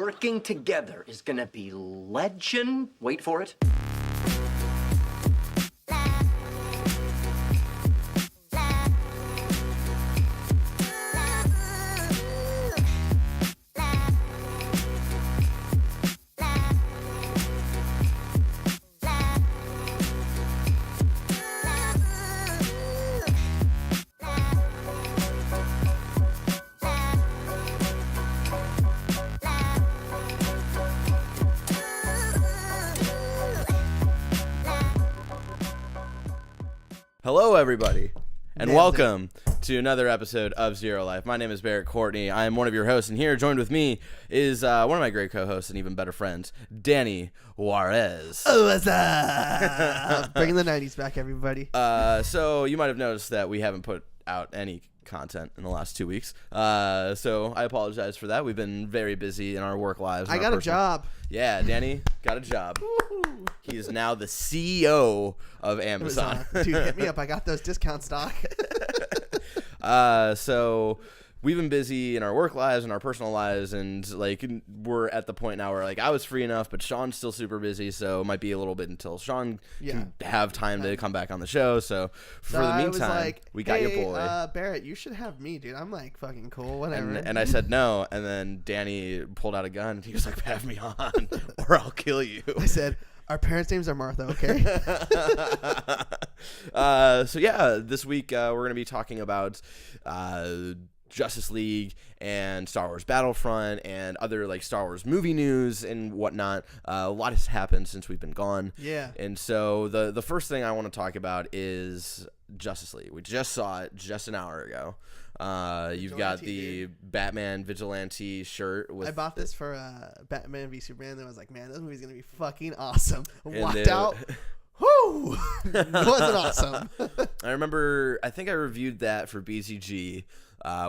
working together is gonna be legend. Wait for it. Hello, everybody, and Nailed welcome to another episode of Zero Life. My name is Barrett Courtney. I am one of your hosts, and here, joined with me, is one of my great co-hosts and even better friends, Danny Juarez. Oh, what's up? Bringing the 90s back, everybody. So you might have noticed that we haven't put out any content in the last 2 weeks. So I apologize for that. We've been very busy in our work lives. I got a job. Yeah, Danny got a job. He is now the CEO of Amazon. Dude, hit me up. I got those discounts, doc. So we've been busy in our work lives and our personal lives, and like we're at the point now where like I was free enough, but Sean's still super busy, so it might be a little bit until Sean can have time to come back on the show. So for the meantime, we got your boy. Barrett, you should have me, dude. I'm like fucking cool, whatever. And I said no, and then Danny pulled out a gun and he was like, "Have me on, or I'll kill you." I said, our parents' names are Martha, okay? So yeah, this week we're going to be talking about Justice League and Star Wars Battlefront and other like Star Wars movie news and whatnot. A lot has happened since we've been gone. Yeah. And so the first thing I want to talk about is Justice League. We just saw it just an hour ago. You've got the Batman Vigilante shirt. I bought this for Batman v Superman, and I was like, man, this movie's going to be fucking awesome. Walked out. Whoo! It wasn't awesome. I think I reviewed that for BCG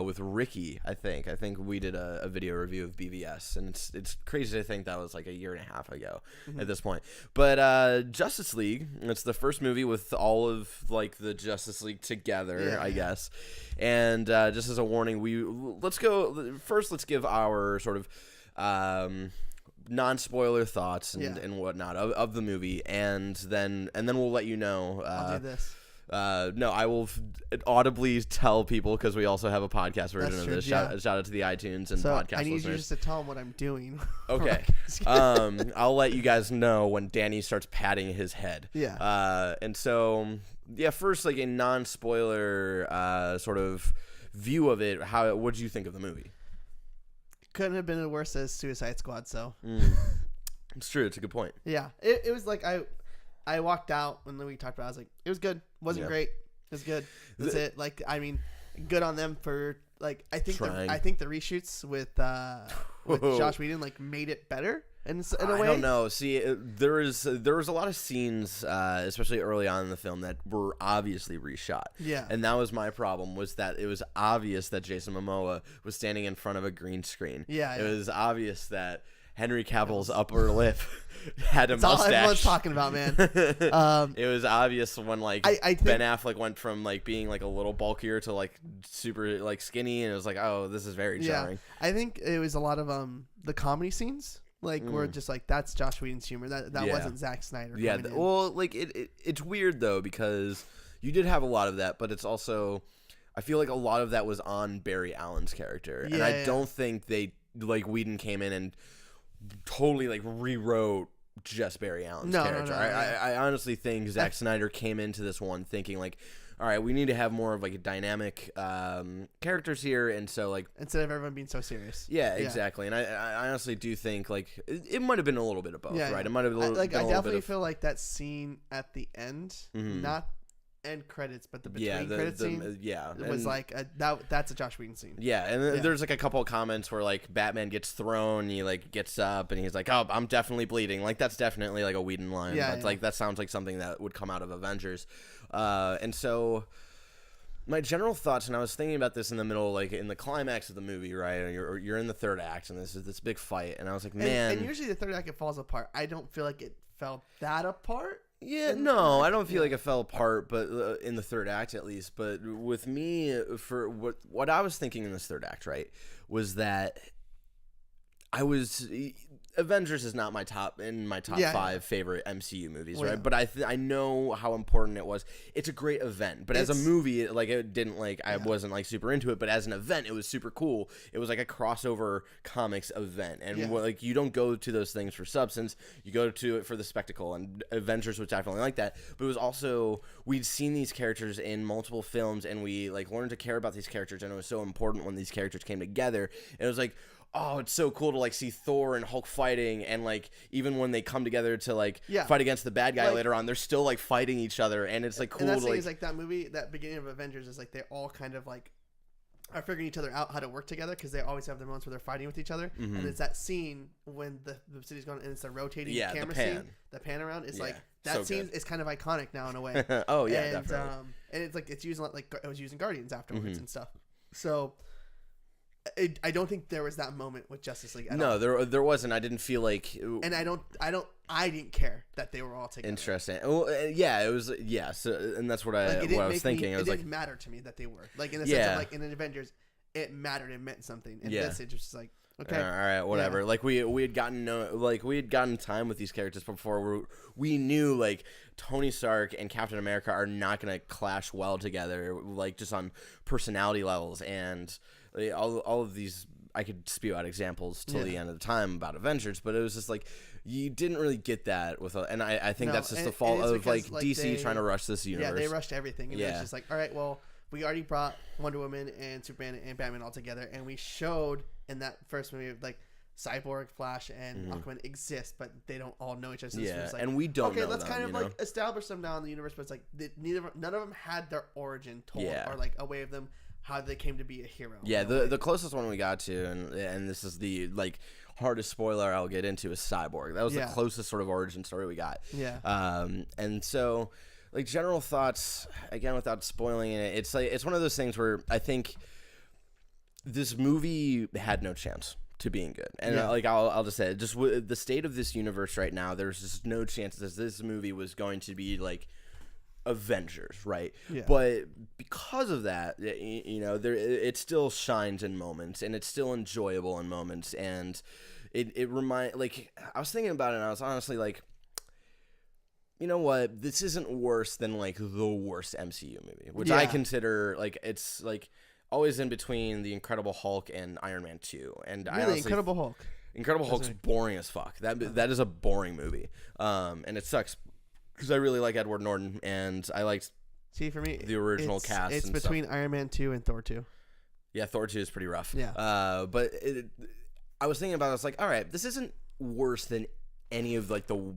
with Ricky. I think we did a video review of BVS, and it's crazy to think that was like a year and a half ago at this point. But Justice League, it's the first movie with all of like the Justice League together, I guess. And just as a warning, let's give our sort of non-spoiler thoughts and whatnot of the movie, and then we'll let you know. I'll do this. No, I will audibly tell people because we also have a podcast version of this. Shout out to the iTunes and podcast listeners. I need you just to tell them what I'm doing. Okay. I'll let you guys know when Danny starts patting his head. Yeah. And so, first, like a non-spoiler sort of view of it. What did you think of the movie? Couldn't have been worse as Suicide Squad. So. It's true. It's a good point. Yeah. It was like I walked out when we talked about it. I was like, it was good. Wasn't great. It was good. That's it. Like, I mean, good on them for like. I think the reshoots with Josh Whedon like made it better in a way. I don't know. See, there was a lot of scenes, especially early on in the film, that were obviously reshot. Yeah. And that was my problem. Was that it was obvious that Jason Momoa was standing in front of a green screen. Yeah. It was obvious that Henry Cavill's upper lip had a That's all mustache. everyone's talking about, man. It was obvious when like I think Ben Affleck went from like being like a little bulkier to like super like skinny, and it was like, oh, this is very jarring. I think it was a lot of the comedy scenes, like where just like that's Josh Whedon's humor. That wasn't Zack Snyder. Well, like it's weird though because you did have a lot of that, but it's also I feel like a lot of that was on Barry Allen's character, and I don't think they like Whedon came in and totally like rewrote just Barry Allen's character. I honestly think Zack Snyder came into this one thinking like, all right, we need to have more of like a dynamic characters here, and so like instead of everyone being so serious. Yeah, exactly. And I honestly do think like it might have been a little bit of both, right? It might have been a little, I definitely feel like that scene at the end, not end credits, but the between credits scene, was like that's a Josh Whedon scene. Yeah, and there's like a couple of comments where like Batman gets thrown, he like gets up, and he's like, "Oh, I'm definitely bleeding." Like that's definitely like a Whedon line. Like that sounds like something that would come out of Avengers. And so my general thoughts, and I was thinking about this in the middle, like in the climax of the movie, right? You're in the third act, and this is this big fight, and I was like, man. And usually the third act it falls apart. I don't feel like it fell that apart. Yeah, no, I don't feel like it fell apart, but in the third act at least. But with me, for what I was thinking in this third act, right, was that Avengers is not my top Yeah, 5 favorite MCU movies, Well, right? But I know how important it was. It's a great event, but as a movie, like it didn't like I wasn't like super into it. But as an event, it was super cool. It was like a crossover comics event, and like you don't go to those things for substance. You go to it for the spectacle. And Avengers was definitely like that. But it was also we'd seen these characters in multiple films, and we like learned to care about these characters, and it was so important when these characters came together. And it was like, oh, it's so cool to like see Thor and Hulk fighting, and like even when they come together to like fight against the bad guy later on, they're still like fighting each other, and it's like cool. And that's to, is like that movie, that beginning of Avengers is like they all kind of like are figuring each other out how to work together because they always have their moments where they're fighting with each other. And it's that scene when the city's going and it's a rotating camera scene, the pan around. It's like that so scene is kind of iconic now in a way. Oh yeah, and, definitely. And it's like it's using like it was using Guardians afterwards and stuff. So. I don't think there was that moment with Justice League at all. There wasn't. I didn't feel like, and I didn't care that they were all together. Interesting. Well, it was So, and that's what I was thinking. It didn't matter to me that they were like in the sense of like in the Avengers, it mattered. It meant something. And this, it just like okay, all right, whatever. Like we had gotten time with these characters before. We knew like Tony Stark and Captain America are not going to clash well together, like just on personality levels and. All of these, I could spew out examples till the end of the time about Avengers, but it was just like you didn't really get that with, and I think that's just the fault of like DC trying to rush this universe. Yeah, they rushed everything, and it's just like, all right, well, we already brought Wonder Woman and Superman and Batman all together, and we showed in that first movie like Cyborg, Flash, and Aquaman exist, but they don't all know each other. So like, and we don't. Okay, know let's them, kind of like establish them now in the universe, but it's like none of them had their origin told or like a way of them. How they came to be a hero. Yeah, the closest one we got to, and this is the like hardest spoiler I'll get into, is Cyborg. That was the closest sort of origin story we got. Yeah. And so, like general thoughts again without spoiling it, it's like it's one of those things where I think this movie had no chance to being good, and like I'll just say it, just the state of this universe right now, there's just no chance that this movie was going to be like Avengers, right? Yeah. But because of that, it still shines in moments, and it's still enjoyable in moments, and it like I was thinking about it, and I was honestly like, you know what? This isn't worse than like the worst MCU movie, which I consider like it's like always in between the Incredible Hulk and Iron Man 2, and really, I honestly, Incredible Hulk's boring as fuck. That is a boring movie, and it sucks. Because I really like Edward Norton, and I liked for me the original cast. It's between Iron Man 2 and Thor 2. Yeah, Thor 2 is pretty rough. Yeah. But I was thinking about it. I was like, all right, this isn't worse than any of like the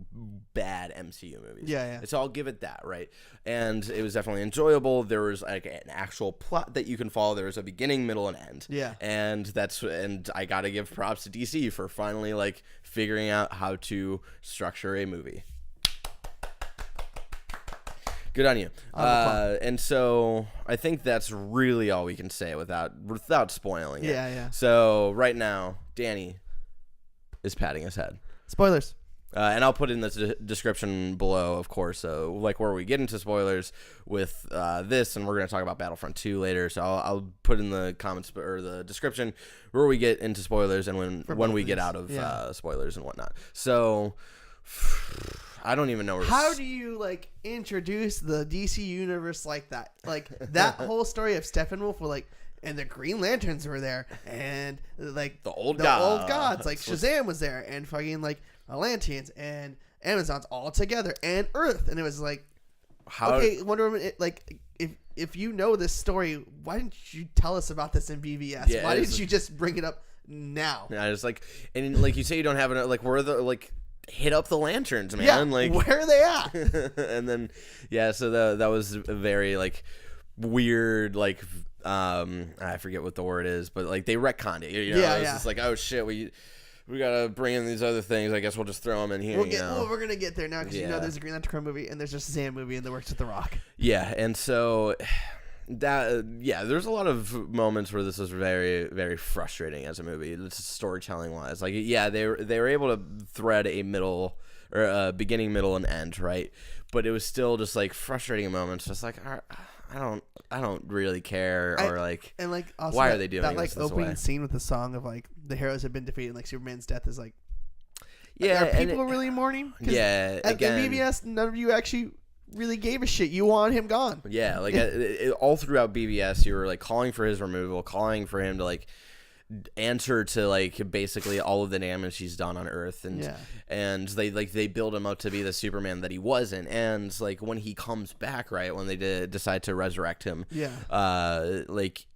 bad MCU movies. Yeah. So I'll give it that, right? And it was definitely enjoyable. There was like an actual plot that you can follow. There was a beginning, middle, and end. Yeah. And I got to give props to DC for finally like figuring out how to structure a movie. Good on you. And so I think that's really all we can say without spoiling it. Yeah. So right now, Danny is patting his head. Spoilers. And I'll put in the description below, of course, so like where we get into spoilers with this, and we're going to talk about Battlefront 2 later. So I'll put in the comments or the description where we get into spoilers and when we get out of spoilers and whatnot. So I don't even know how do you like introduce the DC universe like that? Like that whole story of Steppenwolf were like, and the Green Lanterns were there, and like the old gods, like Shazam was there, and fucking like Atlanteans and Amazons all together, and Earth, and it was like, okay, Wonder Woman, like if you know this story, why didn't you tell us about this in BVS? Yeah, why didn't you just bring it up now? Yeah, it's like, and like you say, you don't have it. Like where are the like. Hit up the lanterns, man. Yeah, like where are they at? And then so that was a very like weird like I forget what the word is, but like they retconned it. It's just like, oh shit, we gotta bring in these other things. I guess we'll just throw them in here. We're gonna get there now because there's a Green Lantern movie and there's a Shazam movie in the works with The Rock. Yeah, and so there's a lot of moments where this was very, very frustrating as a movie, storytelling wise. Like, yeah, they were able to thread a middle or a beginning, middle, and end, right? But it was still just like frustrating moments. Just like, I don't really care, or like, and like also why are they doing that like this opening way? scene with the song of like the heroes have been defeated, like Superman's death is like, yeah, are people really mourning? Yeah, again, at BVS, none of you actually really gave a shit. You want him gone. Yeah, like all throughout BVS, you were like calling for his removal, calling for him to like answer to like basically all of the damage he's done on Earth, and they build him up to be the Superman that he wasn't, and like when he comes back, right, when they decide to resurrect him, like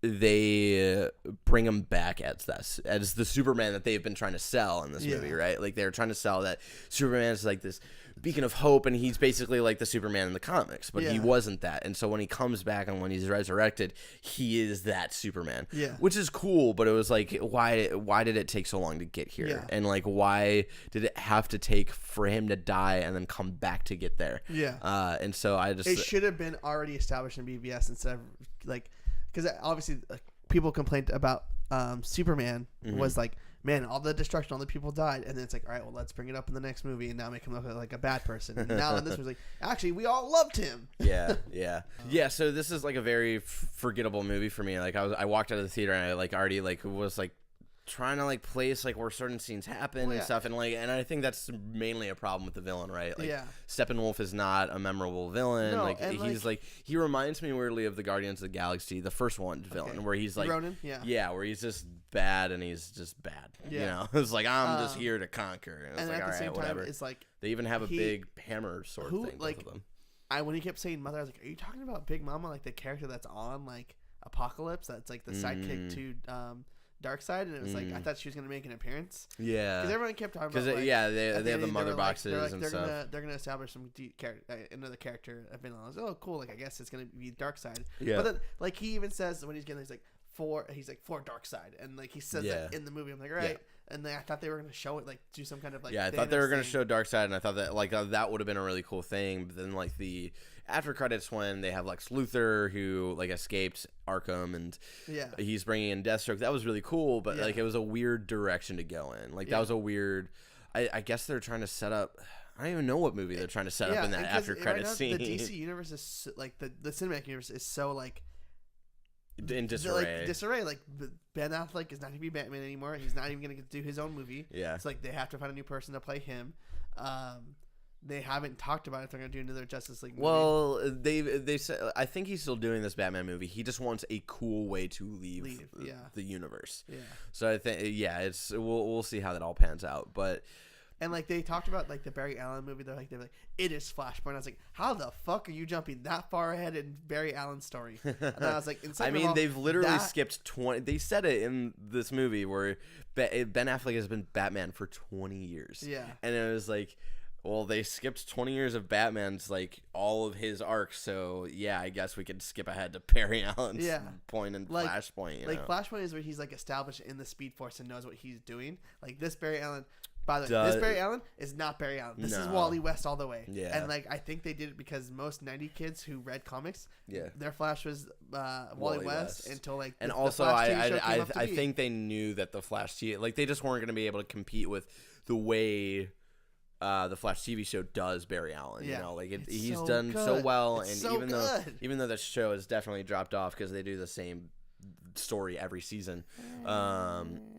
they bring him back as the Superman that they've been trying to sell in this movie, right? Like they're trying to sell that Superman is like this beacon of hope, and he's basically like the Superman in the comics, but he wasn't that. And so when he comes back and when he's resurrected, he is that Superman, which is cool. But it was like, why did it take so long to get here? And like, why did it have to take for him to die and then come back to get there? And so it should have been already established in BVS instead of like, because obviously like, people complained about Superman was like, man, all the destruction, all the people died, and then it's like, all right, well, let's bring it up in the next movie and now make him look like a bad person. And now in this one's like, actually, we all loved him. Yeah. So this is like a very forgettable movie for me. Like I walked out of the theater and I like already like was like trying to like place like where certain scenes happen and stuff, and like, and I think that's mainly a problem with the villain, right? Like Steppenwolf is not a memorable villain. No, like he's like he reminds me weirdly of the Guardians of the Galaxy, the first one villain, where he's like Ronan, where he's just bad and he's just bad. You know, it's like I'm just here to conquer, and it's like, at all the right, same whatever. Time, it's like they even have a big hammer sword thing. Like, both of them. When he kept saying mother, I was like, are you talking about Big Mama, like the character that's on like Apocalypse, that's like the sidekick to Darkseid? And it was like, I thought she was gonna make an appearance. Because everyone kept talking about they have the mother boxes and stuff. They're gonna establish some another character. I've been on. I was like, oh cool, like I guess it's gonna be Darkseid. But then like he even says when he's getting, he's like for Darkseid, and like he says that in the movie. I'm like, all right. And then I thought they were gonna show it, like do some kind of like I thought they were gonna show Darkseid, and I thought that like that would have been a really cool thing. But then like the after credits when they have Lex Luthor who like escaped Arkham and he's bringing in Deathstroke, that was really cool. But like it was a weird direction to go in. Like that was a weird. I guess they're trying to set up. I don't even know what movie they're trying to set up in that after credits scene. The DC universe is like the cinematic universe is so like in disarray. Like Ben Affleck is not gonna be Batman anymore. He's not even gonna get to do his own movie. It's like they have to find a new person to play him. They haven't talked about if they're gonna do another Justice League movie. Well, they said I think he's still doing this Batman movie. He just wants a cool way to leave the universe. So I think it's we'll see how that all pans out. But and like they talked about like the Barry Allen movie, they're like it is Flashpoint. I was like, how the fuck are you jumping that far ahead in Barry Allen's story? And I was like, they've literally skipped 20. They said it in this movie where Ben Affleck has been Batman for 20 years. And it was like, well, they skipped 20 years of Batman's like all of his arcs, so I guess we could skip ahead to Barry Allen's point in Flashpoint. Like Flashpoint is where he's like established in the Speed Force and knows what he's doing. Like this Barry Allen. By the way, this Barry Allen is not Barry Allen. This is Wally West all the way. And like I think they did it because most 90 kids who read comics, their Flash was Wally West until like and also I think they knew that the Flash like they just weren't going to be able to compete with the way the Flash TV show does Barry Allen. You know, like he's so done good. So well, it's and so even though the show has definitely dropped off because they do the same story every season.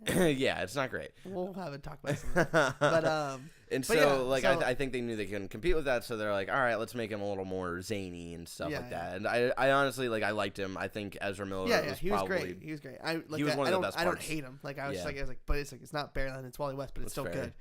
It's not great. We'll have a talk about some of that. But I think they knew they couldn't compete with that, so they're like, all right, let's make him a little more zany and stuff like that. And I honestly I liked him. I think Ezra Miller was he was great. He was great. He was one of the best parts. I don't hate him. Like I was but it's not Barry Allen, it's Wally West, but it's still good.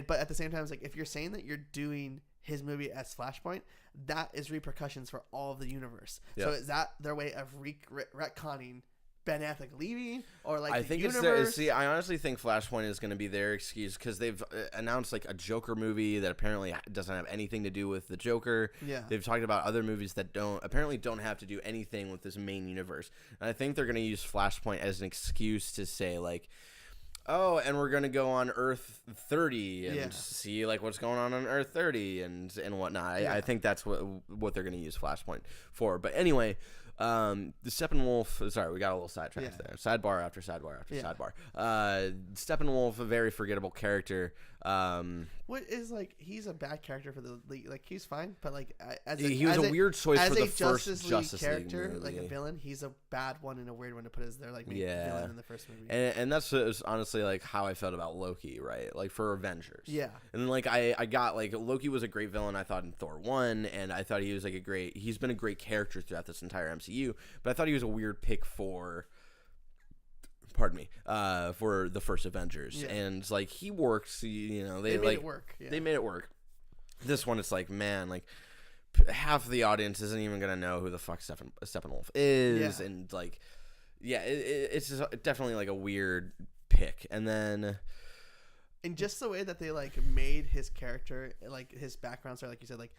But at the same time, it's like if you're saying that you're doing his movie as Flashpoint, that is repercussions for all of the universe. So is that their way of retconning Ben Affleck leaving, or like I think universe? I honestly think Flashpoint is going to be their excuse because they've announced like a Joker movie that apparently doesn't have anything to do with the Joker. They've talked about other movies that don't have to do anything with this main universe, and I think they're going to use Flashpoint as an excuse to say like, oh, and we're gonna go on Earth 30 and see like what's going on Earth 30 and whatnot. I think that's what they're gonna use Flashpoint for. But anyway, the Steppenwolf. Sorry, we got a little sidetracked there. Sidebar after sidebar after sidebar. Steppenwolf, a very forgettable character. What is like? He's a bad character for the league. Like he's fine, but like he was a weird choice for the first Justice League character, movie. like a villain. He's a bad one and a weird one to put as their like main villain in the first movie. And that's honestly like how I felt about Loki, right? Like for Avengers. Yeah. And then like I got like Loki was a great villain I thought in Thor 1, and I thought he was like he's been a great character throughout this entire MCU, but I thought he was a weird pick for for the first Avengers. And like he works, you know, they made it work. They made it work. This one, it's like, man, like half the audience isn't even gonna know who the fuck Steppenwolf is, and like, it's just definitely like a weird pick. And then, and just the way that they like made his character, like his background story, like you said, like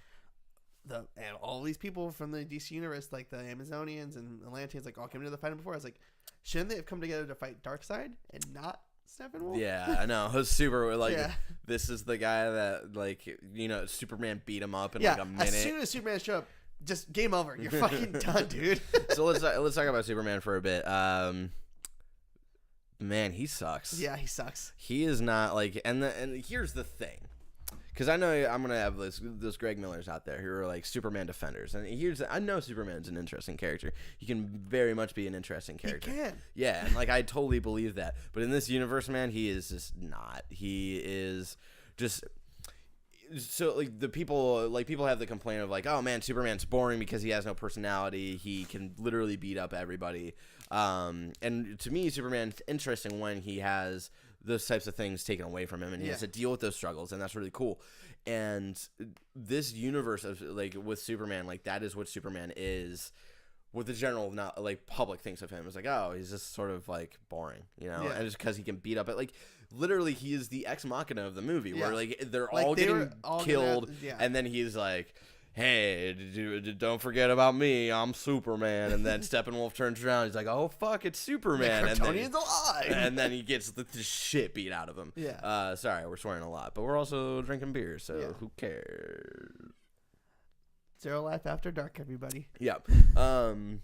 and all these people from the DC universe, like the Amazonians and Atlanteans, like all came together to fight him before. I was like, shouldn't they have come together to fight Darkseid and not Steppenwolf? Yeah, I know. It was super like this is the guy that like, you know, Superman beat him up in like a minute. As soon as Superman showed up, just game over. You're fucking done, dude. So let's talk about Superman for a bit. Man, he sucks. Yeah, he sucks. He is not like, and here's the thing. Because I know I'm going to have those Greg Millers out there who are like Superman defenders. And I know Superman's an interesting character. He can very much be an interesting character. He can. Yeah, and like I totally believe that. But in this universe, man, he is just not. He is just... So like people have the complaint of like, oh man, Superman's boring because he has no personality. He can literally beat up everybody. And to me, Superman's interesting when he has those types of things taken away from him, and he has to deal with those struggles, and that's really cool. And this universe of like with Superman, like that is what Superman is. What the general not like public thinks of him is like, oh, he's just sort of like boring, you know, and just because he can beat up it, like literally he is the ex machina of the movie where like they're all getting killed, and then he's like, hey, don't forget about me, I'm Superman. And then Steppenwolf turns around, he's like, oh fuck, it's Superman. The Kryptonian's alive. And then he gets the shit beat out of him. Sorry, we're swearing a lot, but we're also drinking beer, so who cares? Zero Life After Dark, everybody. Yep. And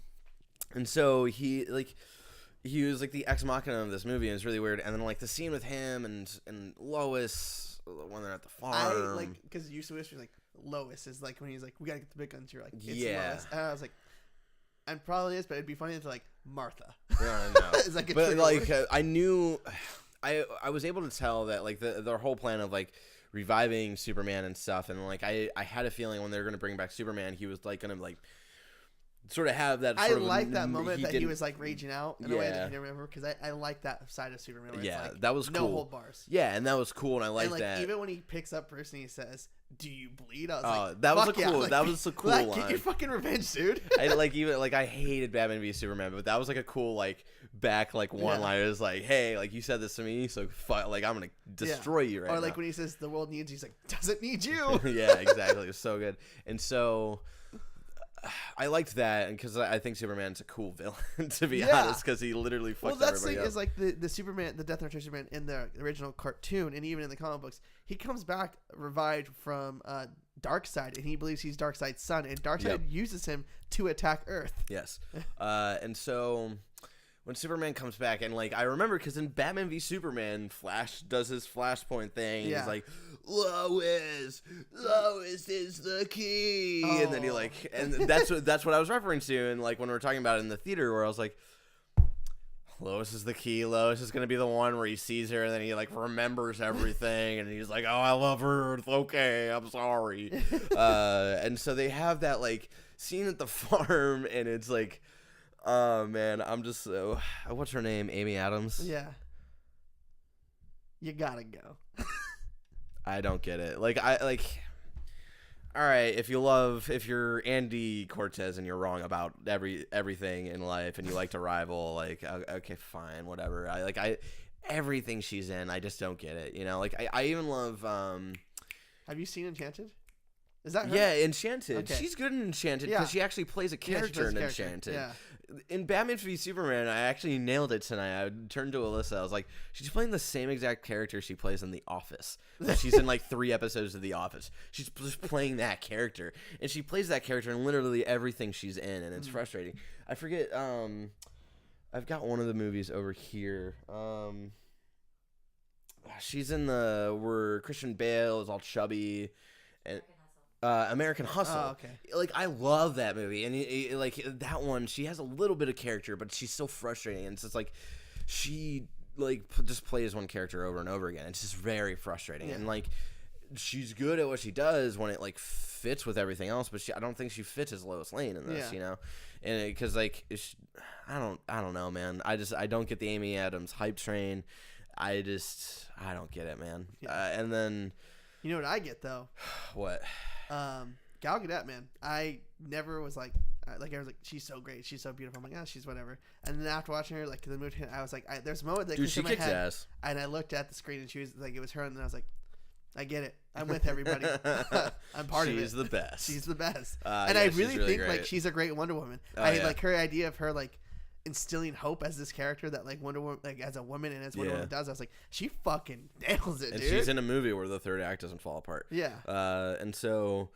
so he was like the ex machina of this movie, and it's really weird. And then like the scene with him and Lois when they're at the farm. I like because you used to like Lois is like when he's like, we gotta get the big guns. You're like, it's Lois. And I was like, and probably is, but it'd be funny if like Martha. Yeah, I know. It's like but like I knew, I was able to tell that like their whole plan of like reviving Superman and stuff, and like I had a feeling when they were gonna bring back Superman, he was like gonna like sort of have that. I like that moment that he was like raging out in a way that you didn't remember, because I like that side of Superman. Where it's like, that was cool. No hold bars. Yeah, and that was cool, and I like like, that. Even when he picks up Bruce and he says, "Do you bleed?" I was like, that was a cool. Like, that was a cool like, line. Get your fucking revenge, dude. I hated Batman v Superman, but that was like a cool like back like one line. It was like, hey, like you said this to me, so like I'm gonna destroy you right now. Or like when he says the world needs you, he's like, doesn't need you. Yeah, exactly. It was so good, and so. I liked that, and because I think Superman's a cool villain, to be honest, because he literally fucks everybody up. Well, that's the thing is like the Superman, the Death Metal Superman in the original cartoon, and even in the comic books, he comes back revived from Darkseid, and he believes he's Darkseid's son, and Darkseid uses him to attack Earth. Yes, and so when Superman comes back, and like I remember because in Batman v Superman, Flash does his Flashpoint thing. He's like, Lois is the key, and then he like, and that's what I was referring to, and like when we were talking about it in the theater, where I was like, Lois is the key. Lois is gonna be the one where he sees her, and then he like remembers everything, and he's like, oh, I love her. It's okay, I'm sorry. And so they have that like scene at the farm, and it's like. Oh man, I'm just what's her name? Amy Adams? Yeah. You gotta go. I don't get it. Like all right, if you're Andy Cortez and you're wrong about everything in life and you like to rival, like okay, fine, whatever. Everything she's in, I just don't get it. You know, like I even love Have you seen Enchanted? Is that her? Yeah, Enchanted. Okay. She's good in Enchanted because she actually plays a character in Enchanted. Yeah. In Batman v Superman, I actually nailed it tonight. I turned to Alyssa. I was like, she's playing the same exact character she plays in The Office. She's in like 3 episodes of The Office. She's just playing that character, and she plays that character in literally everything she's in, and it's frustrating. I forget. I've got one of the movies over here. She's in where Christian Bale is all chubby, and American Hustle. Oh, okay. Like, I love that movie, and like that one, she has a little bit of character, but she's so frustrating, and it's just like she like just plays one character over and over again. It's just very frustrating, and like she's good at what she does when it like fits with everything else, but I don't think she fits as Lois Lane in this, you know, and because like I don't know, man. I don't get the Amy Adams hype train. I don't get it, man. And then you know what I get though? What? Gal Gadot, man. I never was like I was like, she's so great, she's so beautiful. I'm like, she's whatever. And then after watching her, like the movie, I was like, there's a moment that dude, she in my kicks head, ass. and I looked at the screen and she was like, it was her, and then I was like, I get it. I'm with everybody. I'm part of it. She's the best. She's the best. And I really think great. like she's a great Wonder Woman. Like her idea of her like instilling hope as this character that like Wonder Woman, like as a woman and as Wonder Woman does. I was like, she fucking nails it, and dude. she's in a movie where the third act doesn't fall apart. Yeah. And so,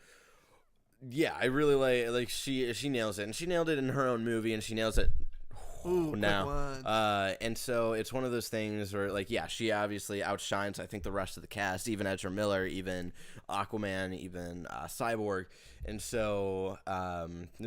yeah, I really like she nails it, and she nailed it in her own movie, and she nails it now. And so it's one of those things where like, yeah, she obviously outshines I think the rest of the cast, even Ezra Miller, even Aquaman, even Cyborg. And so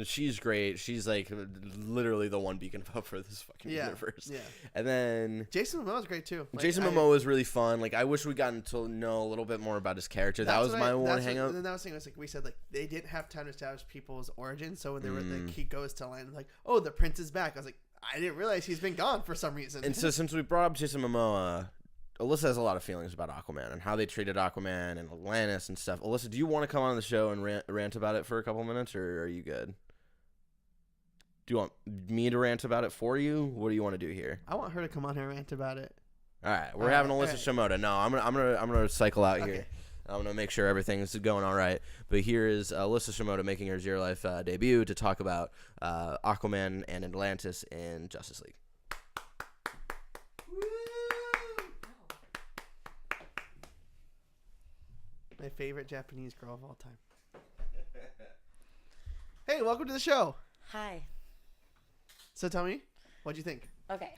she's great. She's like literally the one beacon of hope for this fucking universe. Yeah. And then Jason Momoa's great too. Like, Jason Momoa is really fun. Like, I wish we'd gotten to know a little bit more about his character. That was my one hang up. And then that was thing was like we said like they didn't have time to establish people's origins. So when they were like he goes to land like, oh, the prince is back. I was like, I didn't realize he's been gone for some reason. And so since we brought up Jason Momoa, Alyssa has a lot of feelings about Aquaman and how they treated Aquaman and Atlantis and stuff. Alyssa, do you want to come on the show and rant about it for a couple minutes, or are you good? Do you want me to rant about it for you? What do you want to do here? I want her to come on here and rant about it. All right, we're having Alyssa Shimoda. No, I'm gonna cycle out here. I'm gonna make sure everything's going all right. But here is Alyssa Shimoda making her Zero Life debut to talk about Aquaman and Atlantis in Justice League. My favorite Japanese girl of all time. Hey, welcome to the show. Hi. So tell me, what'd you think? Okay.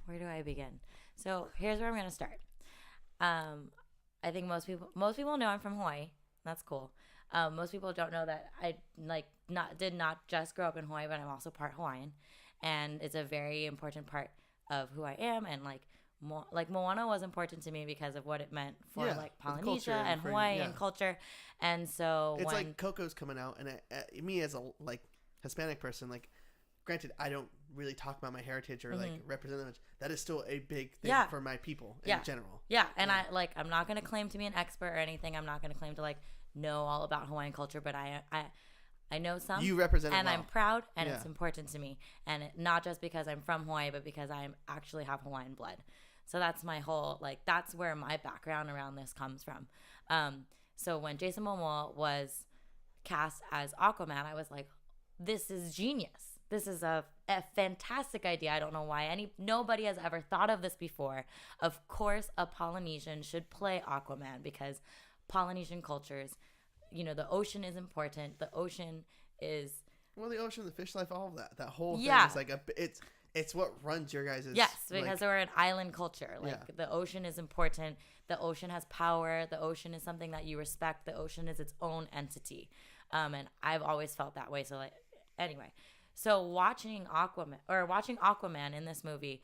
Where do I begin? So here's where I'm gonna start. I think most people know I'm from Hawaii. That's cool. Most people don't know that I did not just grow up in Hawaii, but I'm also part Hawaiian, and it's a very important part of who I am. And Moana was important to me because of what it meant for Polynesia and Hawaii and culture. And so it's like Coco's coming out, and me as a Hispanic person, granted, I don't really talk about my heritage or represent them. That is still a big thing for my people in general. Yeah, and I'm not going to claim to be an expert or anything. I'm not going to claim to know all about Hawaiian culture, but I know some. You represent it and well. I'm proud, and it's important to me, and not just because I'm from Hawaii, but because I actually have Hawaiian blood. So that's my whole that's where my background around this comes from. So when Jason Momoa was cast as Aquaman, I was like, this is genius. This is a fantastic idea. I don't know why nobody has ever thought of this before. Of course, a Polynesian should play Aquaman because Polynesian cultures, the ocean is important. The ocean is the ocean, the fish life, all of that. That whole thing is it's what runs your guys'. Yes, because we're an island culture. The ocean is important. The ocean has power. The ocean is something that you respect. The ocean is its own entity, and I've always felt that way. So anyway. So watching Aquaman in this movie,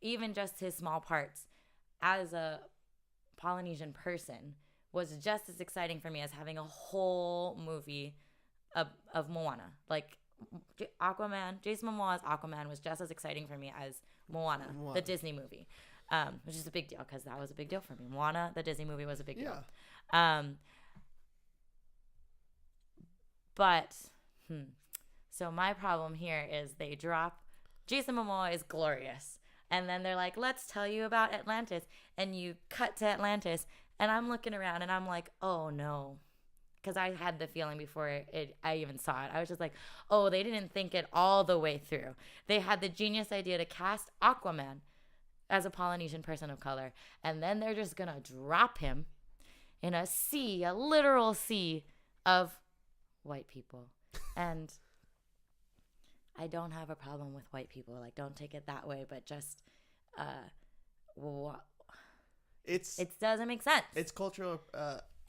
even just his small parts, as a Polynesian person, was just as exciting for me as having a whole movie of Moana. Jason Momoa's Aquaman was just as exciting for me as Moana. The Disney movie, which is a big deal because that was a big deal for me. Moana, the Disney movie, was a big deal. So my problem here is they drop Jason Momoa is glorious. And then they're like, let's tell you about Atlantis. And you cut to Atlantis. And I'm looking around and I'm like, oh no. Because I had the feeling before I even saw it. I was just like, oh, they didn't think it all the way through. They had the genius idea to cast Aquaman as a Polynesian person of color. And then they're just going to drop him in a sea, a literal sea of white people. And I don't have a problem with white people. Like, don't take it that way, but just it doesn't make sense. It's cultural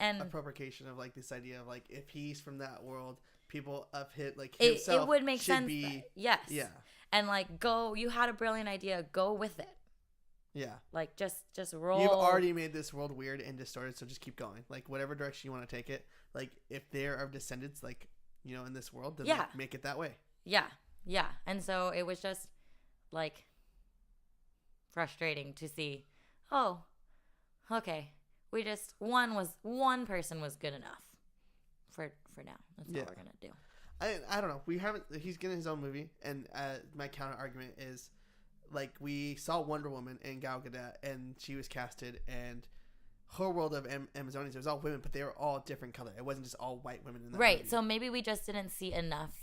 and appropriation of like this idea of like if he's from that world, people of hit like himself it would make sense. Be, yes. Yeah. And like you had a brilliant idea, go with it. Yeah. Like just roll. You've already made this world weird and distorted, so just keep going. Like whatever direction you want to take it. Like if there are descendants like, you know, in this world, then like, make it that way. Yeah. Yeah. And so it was just like frustrating to see, oh, okay. We just one person was good enough for now. That's all we're gonna do. I don't know. He's getting his own movie, and my counter argument is like we saw Wonder Woman and Gal Gadot, and she was casted, and her world of Amazonians, it was all women, but they were all different color. It wasn't just all white women in that right. movie. So maybe we just didn't see enough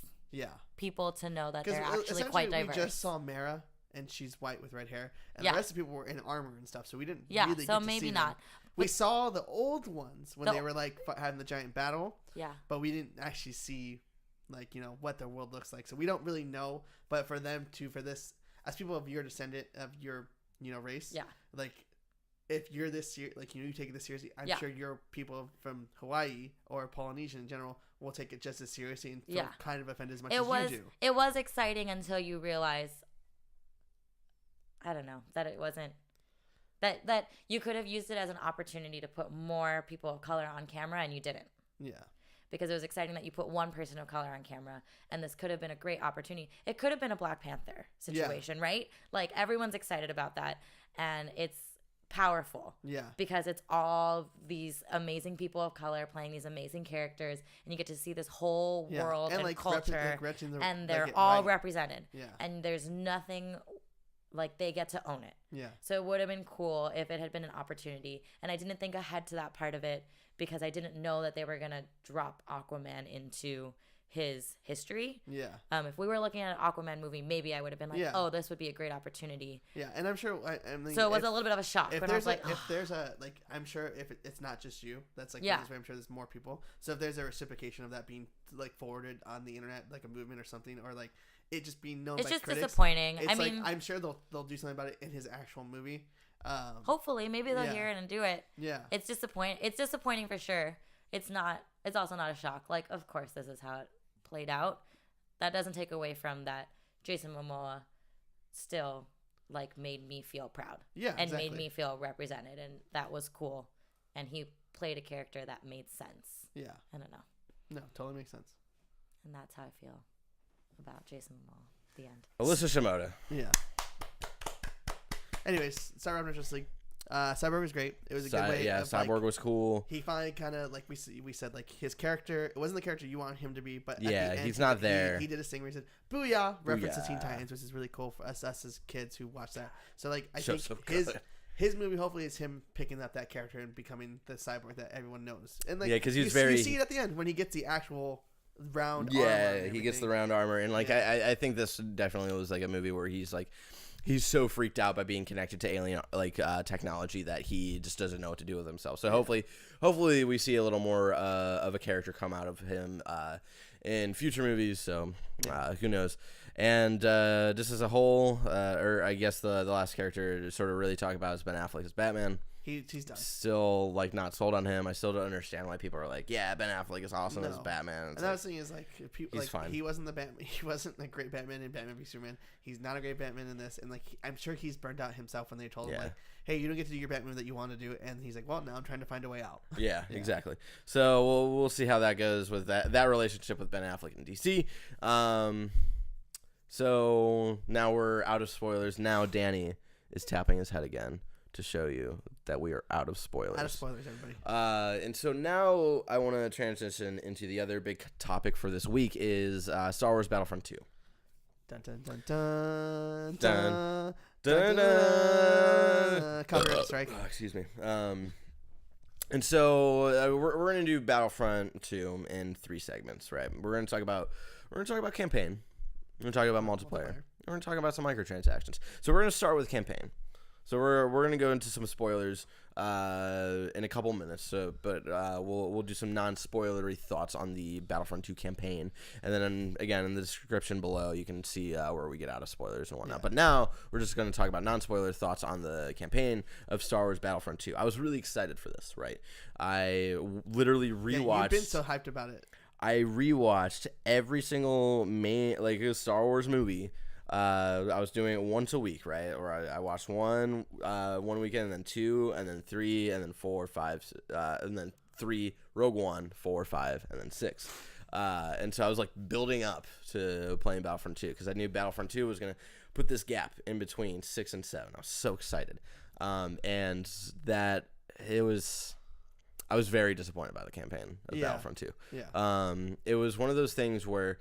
people to know that they're actually quite diverse. We just saw Mara, and she's white with red hair, and the rest of the people were in armor and stuff, so we didn't really get to maybe see not. them. We saw the old ones when they were like having the giant battle. Yeah. But we didn't actually see like, you know, what their world looks like. So we don't really know. But for them to, for this, as people of your descendant, of your, you know, race. Like if you're this, like, you know, you take it this seriously, I'm sure your people from Hawaii or Polynesian in general will take it just as seriously and feel kind of offended as much as you do. It was exciting until you realize, I don't know, that it wasn't. That you could have used it as an opportunity to put more people of color on camera, and you didn't. Yeah. Because it was exciting that you put one person of color on camera, and this could have been a great opportunity. It could have been a Black Panther situation, right? Like, everyone's excited about that, and it's powerful. Yeah. Because it's all these amazing people of color playing these amazing characters, and you get to see this whole world and like culture, and they're all represented. Yeah. And there's nothing... Like, they get to own it. Yeah. So it would have been cool if it had been an opportunity. And I didn't think ahead to that part of it because I didn't know that they were going to drop Aquaman into his history. Yeah. If we were looking at an Aquaman movie, maybe I would have been like, oh, this would be a great opportunity. Yeah, and I'm sure... I mean, so it was a little bit of a shock. If but there's I was like, if there's a... Like, I'm sure if it's not just you, that's like... Yeah. I'm sure there's more people. So if there's a reciprocation of that being, like, forwarded on the internet, like a movement or something, or, like... It just being known it's by just critics. Disappointing. It's I mean, I'm sure they'll do something about it in his actual movie. Hopefully, maybe they'll hear it and do it. Yeah, it's disappointing. It's disappointing for sure. It's not. It's also not a shock. Like, of course, this is how it played out. That doesn't take away from that. Jason Momoa still like made me feel proud. Yeah, and exactly. made me feel represented, and that was cool. And he played a character that made sense. Yeah, I don't know. No, totally makes sense. And that's how I feel about Jason Momoa. The end. Alyssa Shimoda. Yeah. Anyways, Cyber Justice League. Cyborg was great. It was a good way. Yeah, of, Cyborg was cool. He finally kind of like we said, like his character. It wasn't the character you want him to be, but yeah, at the end, he's not there. He did his thing where he said "Booyah!" reference to Teen Titans, which is really cool for us as kids who watch that. So like I think his movie hopefully is him picking up that character and becoming the cyborg that everyone knows. And like because you see it at the end when he gets the actual round armor. Yeah, he gets the round armor, and like I think this definitely was like a movie where he's so freaked out by being connected to alien technology that he just doesn't know what to do with himself. So hopefully we see a little more of a character come out of him in future movies. So who knows? And just as a whole, or I guess the last character to sort of really talk about is Ben Affleck as Batman. He's done. Still like not sold on him. I still don't understand why people are like, yeah, Ben Affleck is awesome as Batman. And that thing is like, people, he's fine. He wasn't the Batman. He wasn't a great Batman in Batman v Superman. He's not a great Batman in this. And like, I'm sure he's burned out himself when they told him like, hey, you don't get to do your Batman that you want to do. And he's like, well, now I'm trying to find a way out. Yeah, exactly. So we'll see how that goes with that relationship with Ben Affleck and DC. So now we're out of spoilers. Now Danny is tapping his head again to show you that we are out of spoilers. Out of spoilers, everybody. And so now I want to transition into the other big topic for this week is Star Wars Battlefront 2. Dun dun dun dun dun Copyright strike. Excuse me. And so we're gonna do Battlefront 2 in 3 segments, right? We're gonna talk about campaign. We're gonna talk about multiplayer. We're gonna talk about some microtransactions. So we're gonna start with campaign. So we're gonna go into some spoilers in a couple minutes. But we'll do some non-spoilery thoughts on the Battlefront 2 campaign, and then again in the description below you can see where we get out of spoilers and whatnot. Yeah. But now we're just gonna talk about non-spoiler thoughts on the campaign of Star Wars Battlefront 2. I was really excited for this. Right, I literally rewatched. Yeah, you've been so hyped about it. I rewatched every single Star Wars movie. I was doing it once a week, right? Or I watched one weekend, and then 2, and then 3, and then 4, 5, and then 3, Rogue One, 4, 5, and then 6. And so I was like building up to playing Battlefront 2 because I knew Battlefront 2 was gonna put this gap in between 6 and 7. I was so excited, and that it was. I was very disappointed by the campaign of Battlefront 2. Yeah. It was one of those things where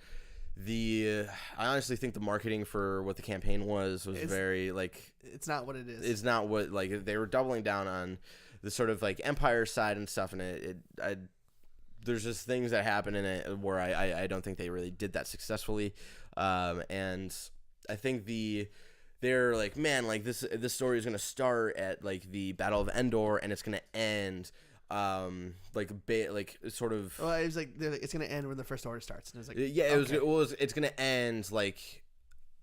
I honestly think the marketing for what the campaign was very like it's not what it is. It's not what like they were doubling down on the sort of like Empire side and stuff, and there's just things that happen in it where I don't think they really did that successfully, and I think they're like, man, like this story is gonna start at like the Battle of Endor and it's gonna end. Sort of. Well, it was like it's gonna end when the First Order starts, and it was like it's gonna end like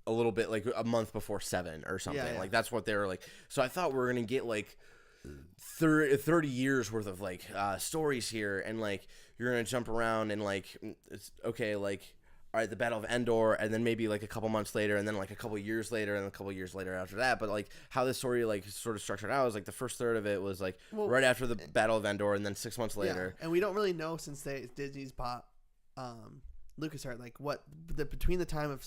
a little bit like a month before 7 or something. Yeah. Like that's what they were like. So I thought we were gonna get like 30 years worth of like stories here, and like you're gonna jump around and like it's okay like. All right, the Battle of Endor, and then maybe like a couple months later, and then like a couple years later, and a couple years later after that. But like how this story like sort of structured out was like the first third of it was like right after the Battle of Endor, and then 6 months later. Yeah. And we don't really know since Disney's bought LucasArts like what between the time of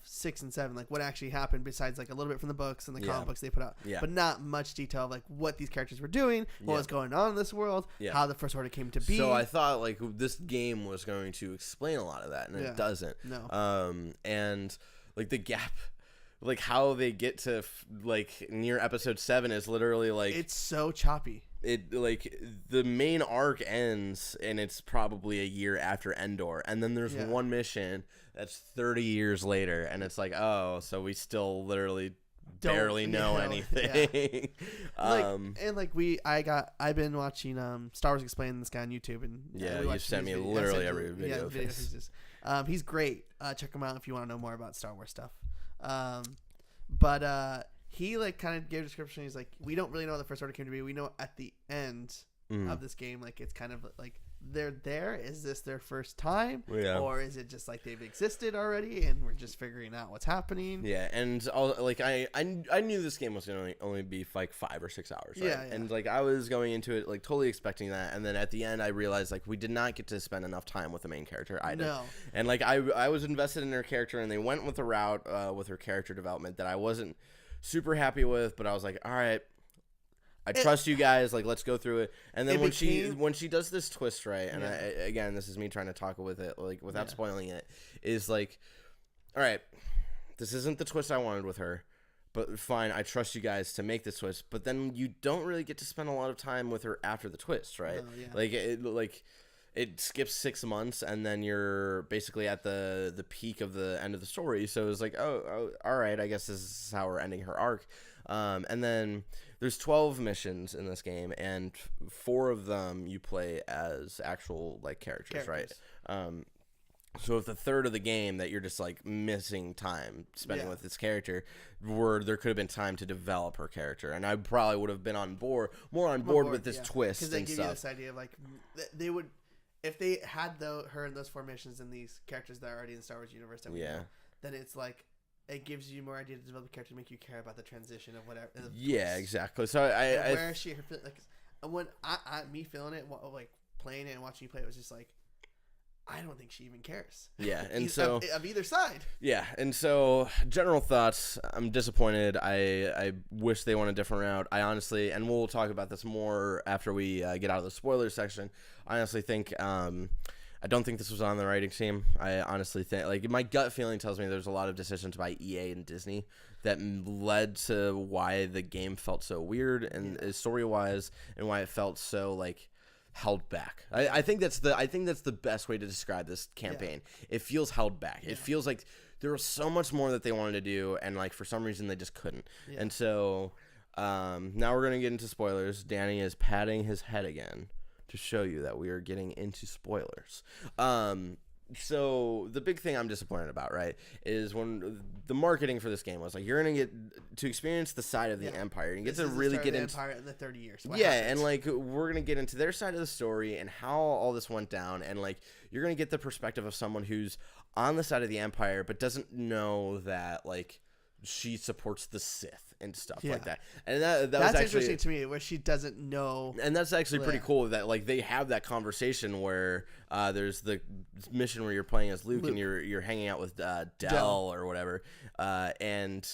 6 and 7 like what actually happened besides like a little bit from the books and the comic books they put out, but not much detail of like what these characters were doing, what was going on in this world, how the First Order came to be. So I thought like this game was going to explain a lot of that, and it doesn't. No. And like the gap, like how they get to like near episode 7 is literally like it's so choppy. It like the main arc ends and it's probably a year after Endor, and then there's one mission that's 30 years later, and it's like, oh, so we still literally barely know anything. I've been watching Star Wars Explained, this guy on YouTube, and you sent me literally every video. He's great. Check him out if you want to know more about Star Wars stuff. But he like kind of gave a description. He's like, we don't really know what the First Order came to be. We know at the end of this game, like it's kind of like they're there. Is this their first time, or is it just like they've existed already and we're just figuring out what's happening? Yeah, and like I knew this game was gonna only be like 5 or 6 hours. Right? Yeah, and like I was going into it like totally expecting that, and then at the end I realized like we did not get to spend enough time with the main character. And like I was invested in her character, and they went with a route with her character development that I wasn't super happy with, but I was like, all right, I trust you guys, like let's go through it. And then when she does this twist, right, and again, this is me trying to talk with it like without spoiling it, is like, all right, this isn't the twist I wanted with her, but fine, I trust you guys to make this twist. But then you don't really get to spend a lot of time with her after the twist, right? It skips 6 months, and then you're basically at the peak of the end of the story. So it's like, oh, all right, I guess this is how we're ending her arc. And then there's 12 missions in this game, and 4 of them you play as actual like characters. Right? So if the third of the game that you're just like missing time spending with this character, where there could have been time to develop her character, and I probably would have been more on board with this twist, because they give you this idea of like they would. If they had her in those 4 missions and these characters that are already in the Star Wars universe that we know, then it's like it gives you more idea to develop a character to make you care about the transition of whatever. Exactly. So where is she? Her like when me feeling it, like playing it and watching you play, it was just like, I don't think she even cares. Yeah, and so of either side. Yeah, and so general thoughts. I'm disappointed. I wish they went a different route. I honestly, and we'll talk about this more after we get out of the spoiler section. I honestly think I don't think this was on the writing team. I honestly think, like, my gut feeling tells me there's a lot of decisions by EA and Disney that led to why the game felt so weird and story-wise, and why it felt so like held back. I think that's the best way to describe this campaign. It feels held back. It feels like there was so much more that they wanted to do, and like for some reason they just couldn't. And so now we're gonna get into spoilers. Danny is patting his head again to show you that we are getting into spoilers. So the big thing I'm disappointed about, right, is when the marketing for this game was like, you're gonna get to experience the side of the Empire and get to really get into Empire in the 30 years. And like we're gonna get into their side of the story and how all this went down, and like you're gonna get the perspective of someone who's on the side of the Empire but doesn't know that like she supports the Sith and stuff like that. And that's was actually interesting to me, where she doesn't know. And that's actually pretty cool that like they have that conversation where there's the mission where you're playing as Luke. And you're hanging out with Del or whatever, and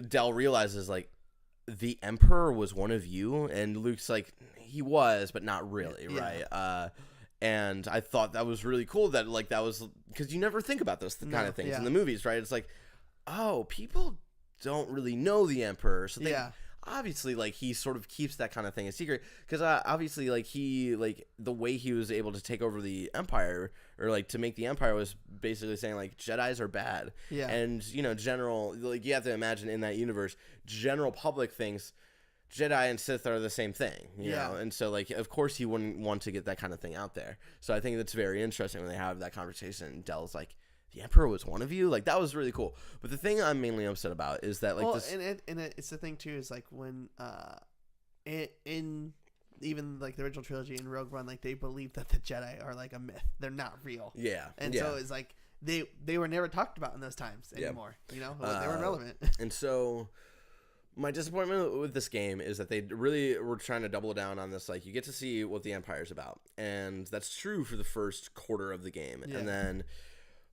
Del realizes like the Emperor was one of you, and Luke's like, he was, but not really, right? And I thought that was really cool that like that was, because you never think about those kind of things in the movies, right? It's like, oh, people don't really know the Emperor, so they obviously like he sort of keeps that kind of thing a secret, because obviously like he like the way he was able to take over the Empire, or like to make the Empire, was basically saying like Jedis are bad, and you know, general, like you have to imagine in that universe, general public thinks Jedi and Sith are the same thing, you know, and so like of course he wouldn't want to get that kind of thing out there. So I think that's very interesting when they have that conversation and Del's like, the Emperor was one of you? Like, that was really cool. But the thing I'm mainly upset about is that, like, this... And it's the thing, too, is, like, when, in even, like, the original trilogy in Rogue One, like, they believe that the Jedi are, like, a myth. They're not real. Yeah. And so it's, like, they were never talked about in those times anymore. You know? They weren't relevant. And so... My disappointment with this game is that they really were trying to double down on this. Like, you get to see what the Empire's about. And that's true for the first quarter of the game. And then...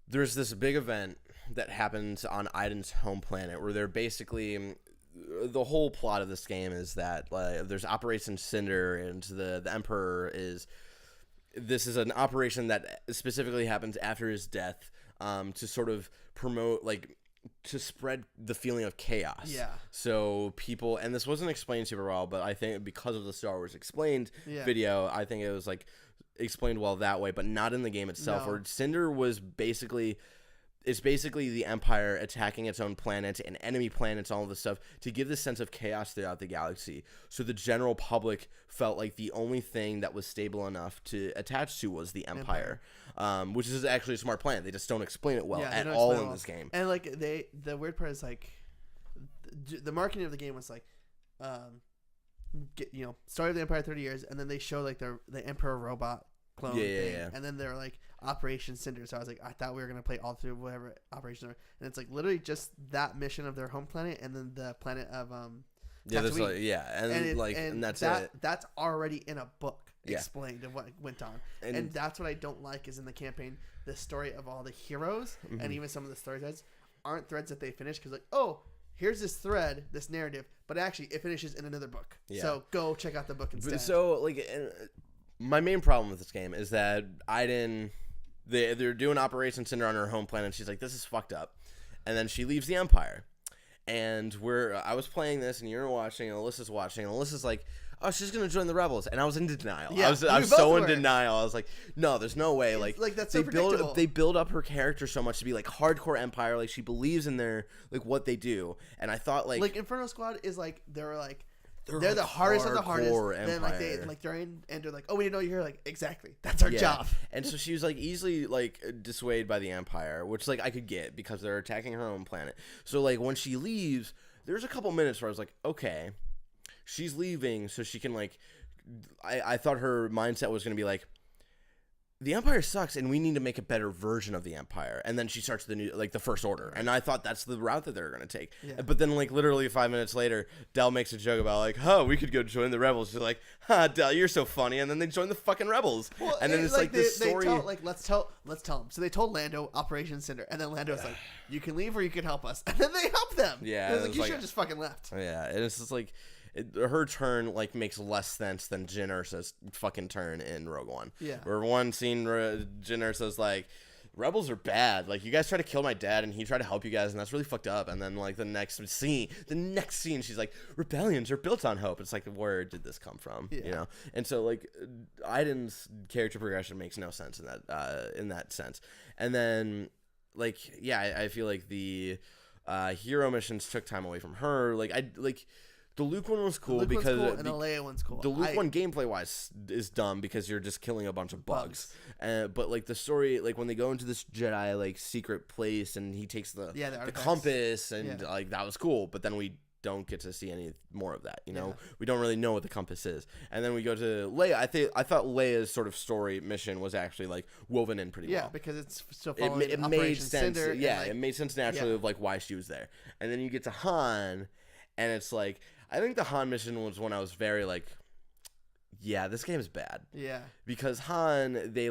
There's this big event that happens on Iden's home planet where they're basically... The whole plot of this game is that there's Operation Cinder, and the Emperor is... This is an operation that specifically happens after his death to sort of promote, like... to spread the feeling of chaos. Yeah. So people... And this wasn't explained super well, but I think because of the Star Wars Explained video, I think it was, like... explained well that way, but not in the game itself. Where Cinder was basically, it's basically the Empire attacking its own planet and enemy planets, all of this stuff, to give this sense of chaos throughout the galaxy. So the general public felt like the only thing that was stable enough to attach to was the Empire. Which is actually a smart plan. They just don't explain it well at all in this game. And like the weird part is like the marketing of the game was like, story of the Empire 30 years, and then they show like the Emperor robot clone thing, and then they're like Operation Cinder. So I was like, I thought we were gonna play all through whatever Operation, and it's like literally just that mission of their home planet, and then the planet of and that's it. That's already in a book explained of what went on, and that's what I don't like is in the campaign, the story of all the heroes and even some of the story threads aren't threads that they finish, because like, here's this thread, this narrative, but actually it finishes in another book. Yeah. So go check out the book instead. So like, my main problem with this game is that they're doing Operation Cinder on her home planet. She's like, this is fucked up, and then she leaves the Empire, and I was playing this, and you're watching, and Alyssa's watching, and Alyssa's like, oh, she's gonna join the rebels, and I was in denial. I was so in denial. I was like, no, there's no way. Like that's so predictable. They build up her character so much to be like hardcore Empire. Like she believes in their like what they do, and I thought like Inferno Squad is like they're the hardest of the hardest. Empire. Then like they like they're in, and they're like, oh, we didn't know you're here. Like exactly, that's our job. And so she was like easily like dissuaded by the Empire, which like I could get because they're attacking her own planet. So like when she leaves, there's a couple minutes where I was like, okay. She's leaving so she can, like, I thought her mindset was going to be, like, the Empire sucks and we need to make a better version of the Empire. And then she starts the First Order. And I thought that's the route that they're going to take. Yeah. But then, like, literally 5 minutes later, Del makes a joke about, like, we could go join the Rebels. She's like, Del, you're so funny. And then they join the fucking Rebels. Well, and then it's like this story. Let's tell them. So they told Lando Operation Cinder. And then Lando's like, you can leave or you can help us. And then they help them. Yeah. And like, you should have just fucking left. Yeah. And it's just like... her turn like makes less sense than Jyn Ersa's fucking turn in Rogue One. Yeah. Where one scene Jyn Ersa's like, rebels are bad. Like, you guys try to kill my dad, and he tried to help you guys, and that's really fucked up. And then, like, the next scene, she's like, rebellions are built on hope. It's like, where did this come from? Yeah. You know? And so, like, Iden's character progression makes no sense in that sense. And then, like, yeah, I feel like the hero missions took time away from her. The Luke one was cool because cool, and the Leia one's cool. The Luke one gameplay wise is dumb because you're just killing a bunch of bugs. But like the story, like when they go into this Jedi like secret place and he takes the compass and like that was cool. But then we don't get to see any more of that. You know, we don't really know what the compass is. And then we go to Leia. I thought Leia's sort of story mission was actually like woven in pretty well. Yeah, because it's still following it Operation made sense. Cinder It made sense naturally of like why she was there. And then you get to Han, and it's like. I think the Han mission was when I was very like, yeah, this game is bad. Yeah. Because Han, they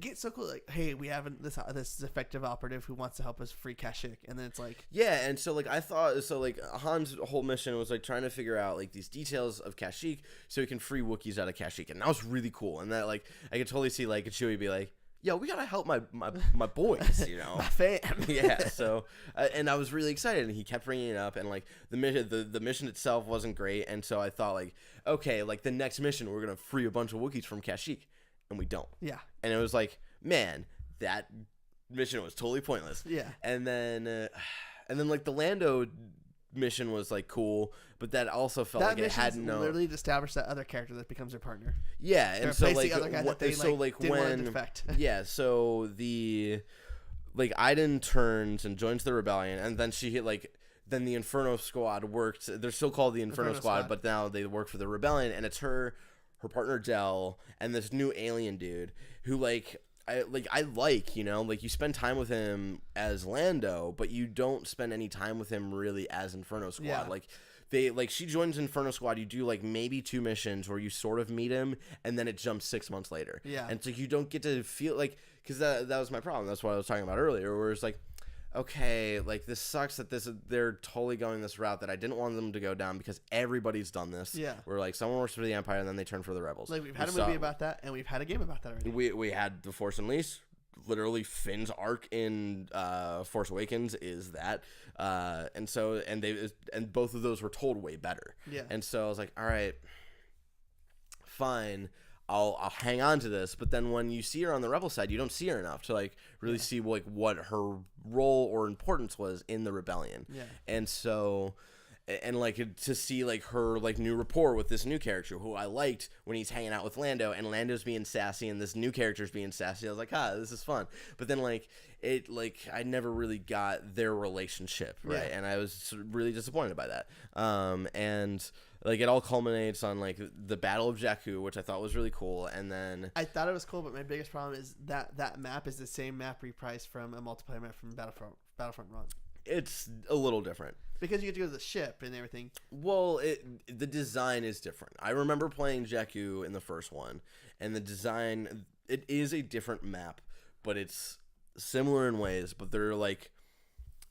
get so cool. Like, hey, we have this effective operative who wants to help us free Kashyyyk, and then it's like, yeah, and so like I thought, so like Han's whole mission was like trying to figure out like these details of Kashyyyk so he can free Wookiees out of Kashyyyk, and that was really cool. And that like I could totally see like Chewie be like, yo, we gotta help my boys, you know, my fam. Yeah. So, and I was really excited, and he kept bringing it up, and like the mission itself wasn't great, and so I thought like, okay, like the next mission we're gonna free a bunch of Wookiees from Kashyyyk, and we don't. Yeah. And it was like, man, that mission was totally pointless. Yeah. And then like the Lando mission was like cool, but that also felt like it had no literally to establish that other character that becomes their partner. Yeah, and so like the other guy that they so like like when yeah, so the like Iden turns and joins the rebellion, and then she hit like then the Inferno Squad worked. They're still called the Inferno Squad, but now they work for the rebellion, and it's her partner Del, and this new alien dude who like. You know, like you spend time with him as Lando, but you don't spend any time with him really as Inferno Squad. Yeah. Like she joins Inferno Squad, you do like maybe 2 missions where you sort of meet him, and then it jumps 6 months later. Yeah. And so you don't get to feel like, because that was my problem. That's what I was talking about earlier, where it's like, okay, like this sucks that they're totally going this route that I didn't want them to go down because everybody's done this. Yeah. Where like someone works for the Empire and then they turn for the Rebels. Like we've had a movie about that, and we've had a game about that already. We had The Force Unleashed. Literally Finn's arc in Force Awakens is that. And both of those were told way better. Yeah. And so I was like, all right, fine. I'll hang on to this, but then when you see her on the Rebel side, you don't see her enough to like really see like what her role or importance was in the rebellion. Yeah. And so, and like to see like her like new rapport with this new character who I liked when he's hanging out with Lando, and Lando's being sassy and this new character's being sassy. I was like, this is fun. But then like it like I never really got their relationship right, and I was really disappointed by that. And like it all culminates on like the Battle of Jakku, which I thought was really cool, and then I thought it was cool, but my biggest problem is that map is the same map reprised from a multiplayer map from Battlefront 1. It's a little different because you get to go to the ship and everything. Well, the design is different. I remember playing Jakku in the first one, and the design, it is a different map, but it's similar in ways. But they're like,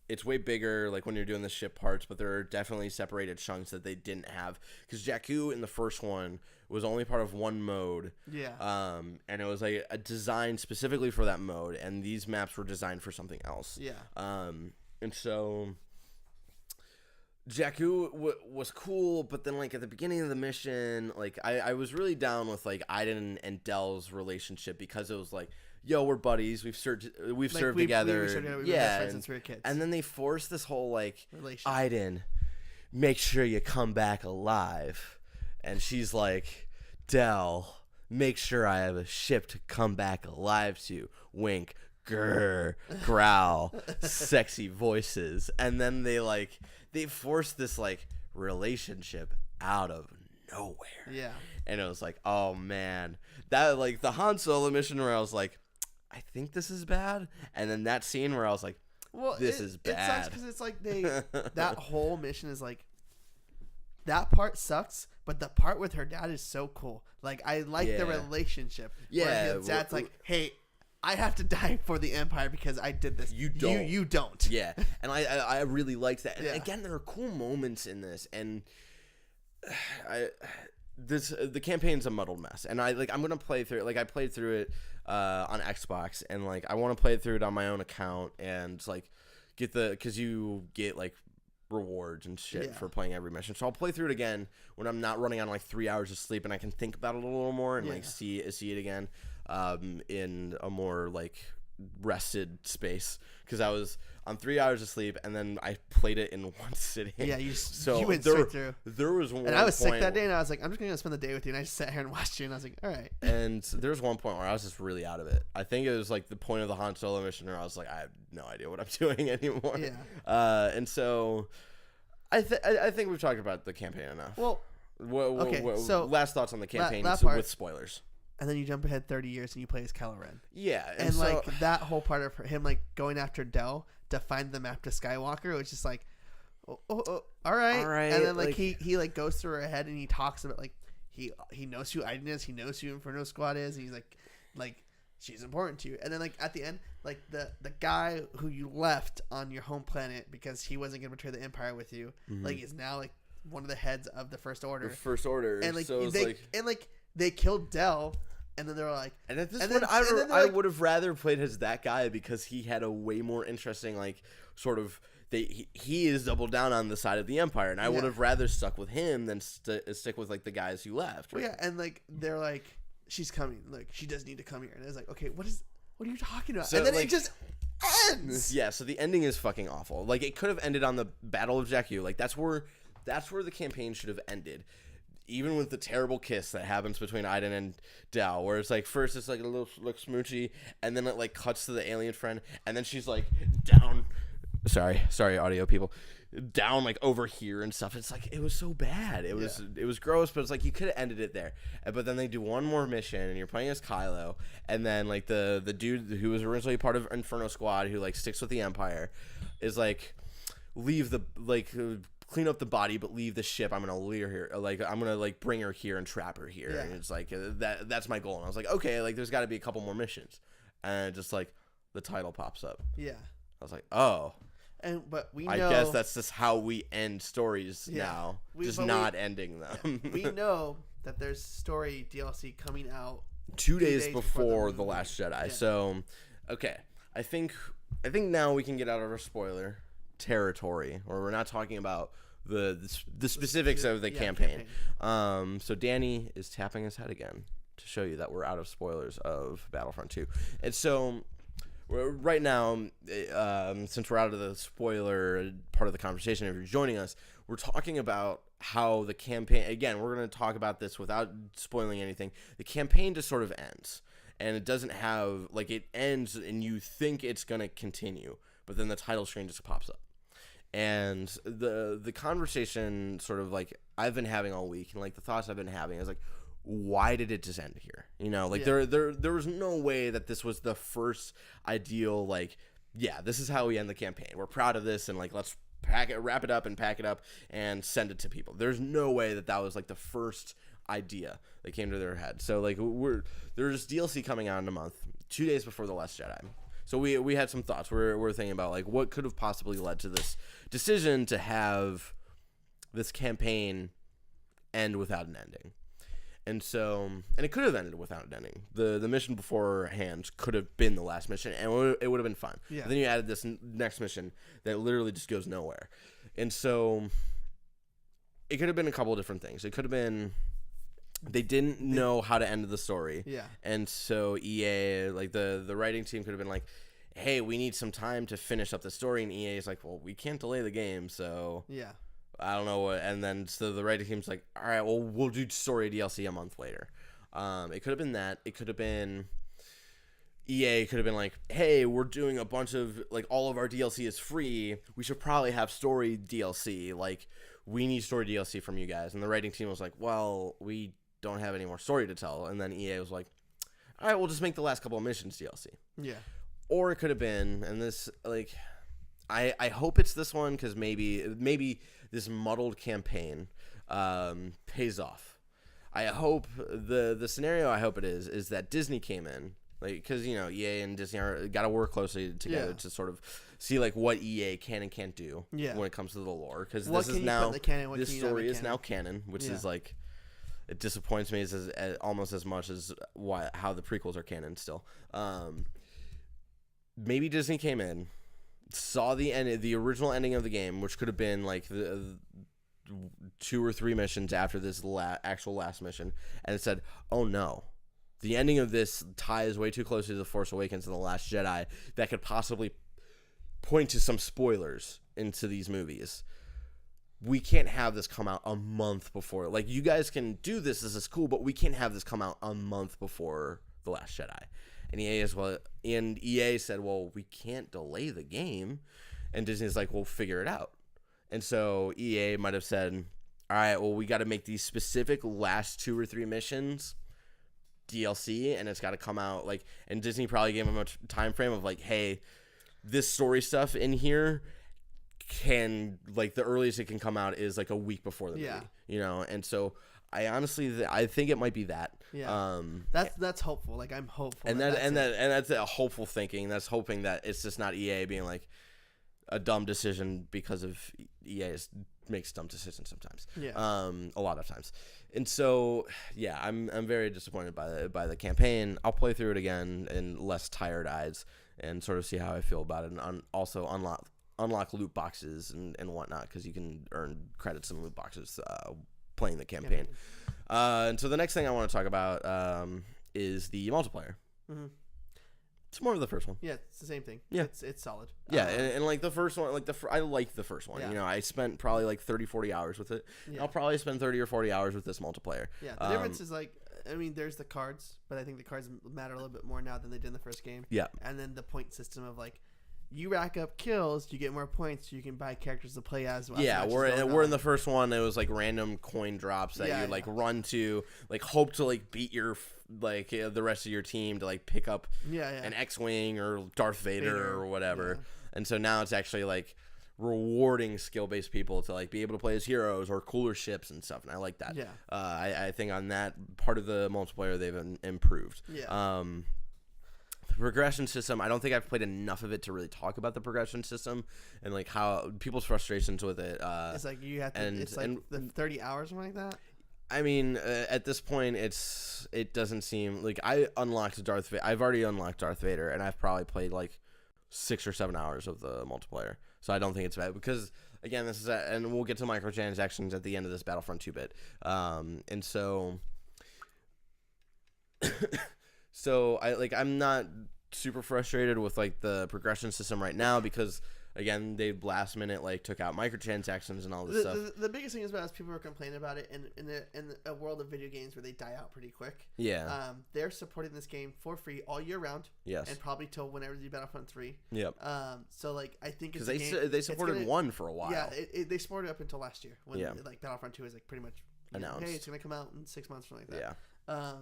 it's way bigger, like when you're doing the ship parts. But there are definitely separated chunks that they didn't have, because Jakku in the first one was only part of one mode. Yeah. And it was like a design specifically for that mode, and these maps were designed for something else. Yeah. And so Jakku was cool, but then like at the beginning of the mission, like I was really down with like Iden and Del's relationship, because it was like, yo, we're buddies, we've served together. We've served together. Yeah, since we were kids. And then they forced this whole like, Iden, make sure you come back alive, and she's like, Del, make sure I have a ship to come back alive to. Wink. Grr, growl, sexy voices, and then they forced this like relationship out of nowhere. Yeah. And it was like, oh man, that like the Han Solo mission where I was like, I think this is bad, and then that scene where I was like, this is bad. It sucks because it's like that whole mission is like, that part sucks, but the part with her dad is so cool. Like I like the relationship. Yeah. Where his dad's like, hey, I have to die for the Empire because I did this. You don't. You don't. Yeah. And I really liked that. And again, there are cool moments in this. And the campaign's a muddled mess, and I'm gonna play through it. Like I played through it on Xbox, and like I want to play through it on my own account and like because you get like rewards and shit for playing every mission. So I'll play through it again when I'm not running on like 3 hours of sleep and I can think about it a little more and like see it again in a more like rested space, because I was on 3 hours of sleep and then I played it in one sitting. Yeah, you went there, straight through. There was one and I was point sick that day, and I was like, I'm just gonna spend the day with you, and I just sat here and watched you, and I was like, all right. And there was one point where I was just really out of it. I think it was like the point of the Han Solo mission where I was like, I have no idea what I'm doing anymore. Yeah. And so I think we've talked about the campaign enough. Well, okay. So last thoughts on the campaign with spoilers. And then you jump ahead 30 years and you play as Kylo Ren. Yeah, and like that whole part of him like going after Del to find the map to Skywalker was just like, all right. And then like he like goes through her head and he talks about like he knows who Aiden is, he knows who Inferno Squad is, and he's like she's important to you. And then like at the end, like the guy who you left on your home planet because he wasn't gonna betray the Empire with you, like is now like one of the heads of the First Order. And like so they killed Del. And then they were like, and at this point, I would have rather played as that guy because he had a way more interesting, like, sort of. He is doubled down on the side of the Empire, and I would have rather stuck with him than stick with like the guys who left. Right? Well, yeah, and like they're like, she's coming, like she does need to come here, and it's like, okay, what are you talking about? So, and then like, it just ends. Yeah, so the ending is fucking awful. Like it could have ended on the Battle of Jakku. Like that's where the campaign should have ended. Even with the terrible kiss that happens between Aiden and Dal, where it's like first it's like a little look smoochy, and then it like cuts to the alien friend, and then she's like down. Sorry, audio people, down like over here and stuff. It's like it was so bad. It was gross, but it's like you could have ended it there. But then they do one more mission, and you're playing as Kylo, and then like the dude who was originally part of Inferno Squad who like sticks with the Empire, is like leave the like. Clean up the body, but leave the ship. I'm gonna lure her. Like I'm gonna like bring her here and trap her here. Yeah. And it's like that's my goal. And I was like, okay, like there's got to be a couple more missions. And just like the title pops up. Yeah. I was like, oh. But we know. I guess that's just how we end stories now. Just not ending them. Yeah. We know that there's story DLC coming out 2 days before The Last Jedi. Yeah. So, okay, I think now we can get out of our spoiler territory, or we're not talking about the specifics of the campaign. So Danny is tapping his head again to show you that we're out of spoilers of Battlefront 2. And so right now, since we're out of the spoiler part of the conversation, if you're joining us, we're talking about how the campaign, again, we're going to talk about this without spoiling anything. The campaign just sort of ends, and it doesn't have, like, it ends and you think it's going to continue, but then the title screen just pops up. And the conversation sort of like I've been having all week, and like the thoughts I've been having is like, why did it just end here? You know, like there was no way that this was the first ideal, like, yeah, this is how we end the campaign. We're proud of this, and like let's wrap it up and pack it up and send it to people. There's no way that was like the first idea that came to their head. So like there's DLC coming out in a month, 2 days before The Last Jedi. So we had some thoughts. We're thinking about like what could have possibly led to this decision to have this campaign end without an ending. And so, and it could have ended without an ending. The mission beforehand could have been the last mission, and it would have been fun. Yeah. But then you added this next mission that literally just goes nowhere. And so it could have been a couple of different things. It could have been they didn't know how to end the story. Yeah. And so EA, like the writing team could have been like, hey, we need some time to finish up the story. And EA is like, well, we can't delay the game, so yeah. I don't know what. And then so the writing team's like, all right, well, we'll do story DLC a month later. It could have been that. It could have been EA could have been like, hey, we're doing a bunch of, like, all of our DLC is free. We should probably have story DLC. Like, we need story DLC from you guys. And the writing team was like, well, we don't have any more story to tell. And then EA was like, all right, we'll just make the last couple of missions DLC. Yeah. Or it could have been, and this, like, I hope it's this one, because maybe this muddled campaign pays off. I hope the scenario I hope it is that Disney came in like because EA and Disney got to work closely together to sort of see like what EA can and can't do when it comes to the lore, because this is now this story is now canon, which is like, it disappoints me as almost as much as how the prequels are canon still. Maybe Disney came in, saw the original ending of the game, which could have been like the 2 or 3 missions after this actual last mission, and it said, oh no, the ending of this ties way too closely to The Force Awakens and The Last Jedi that could possibly point to some spoilers into these movies. We can't have this come out a month before. Like, you guys can do this. This is cool, but we can't have this come out a month before The Last Jedi. And EA said, well, we can't delay the game. And Disney's like, well, figure it out. And so EA might have said, all right, well, we got to make these specific last 2 or 3 missions DLC, and it's got to come out like. And Disney probably gave them a time frame of like, hey, this story stuff in here can, like, the earliest it can come out is like a week before the movie, And so I honestly, I think it might be that. Yeah. That's hopeful. Like, I'm hopeful. And that's a hopeful thinking. That's hoping that it's just not EA being like a dumb decision, because of EA makes dumb decisions sometimes. Yeah. A lot of times. And so, yeah, I'm very disappointed by the campaign. I'll play through it again in less tired eyes and sort of see how I feel about it, and also unlock loot boxes and whatnot, because you can earn credits in loot boxes playing the campaign. And so the next thing I want to talk about is the multiplayer. Mm-hmm. It's more of the first one. Yeah, it's the same thing. Yeah. It's solid. Yeah, and like the first one, like I like the first one. Yeah. I spent probably like 30, 40 hours with it. Yeah. I'll probably spend 30 or 40 hours with this multiplayer. Yeah, the difference is like, I mean, there's the cards, but I think the cards matter a little bit more now than they did in the first game. Yeah. And then the point system of like, you rack up kills, you get more points, you can buy characters to play as well. Yeah, we're in the first one. It was like random coin drops that you like run to, like hope to like beat your the rest of your team to like pick up an X-wing or Darth Vader or whatever. Yeah. And so now it's actually like rewarding skill-based people to like be able to play as heroes or cooler ships and stuff, and I like that. Yeah. I think on that part of the multiplayer they've improved. Yeah. The progression system, I don't think I've played enough of it to really talk about the progression system and like how people's frustrations with it. It's like you have to. It's like the 30 hours or something like that. I mean, at this point, it doesn't seem like I unlocked Darth Vader. I've already unlocked Darth Vader, and I've probably played like 6 or 7 hours of the multiplayer. So I don't think it's bad, because again, this is and we'll get to microtransactions at the end of this Battlefront 2-bit, and so. So I'm not super frustrated with like the progression system right now, because again, they last minute like took out microtransactions and all this stuff. The biggest thing is people were complaining about it in a world of video games where they die out pretty quick. Yeah. They're supporting this game for free all year round. Yes. And probably till whenever the Battlefront 3. Yep. So like I think it's because they supported 1 for a while. Yeah. They supported up until last year when like Battlefront 2 is like pretty much announced. Hey, it's gonna come out in 6 months or something like that. Yeah.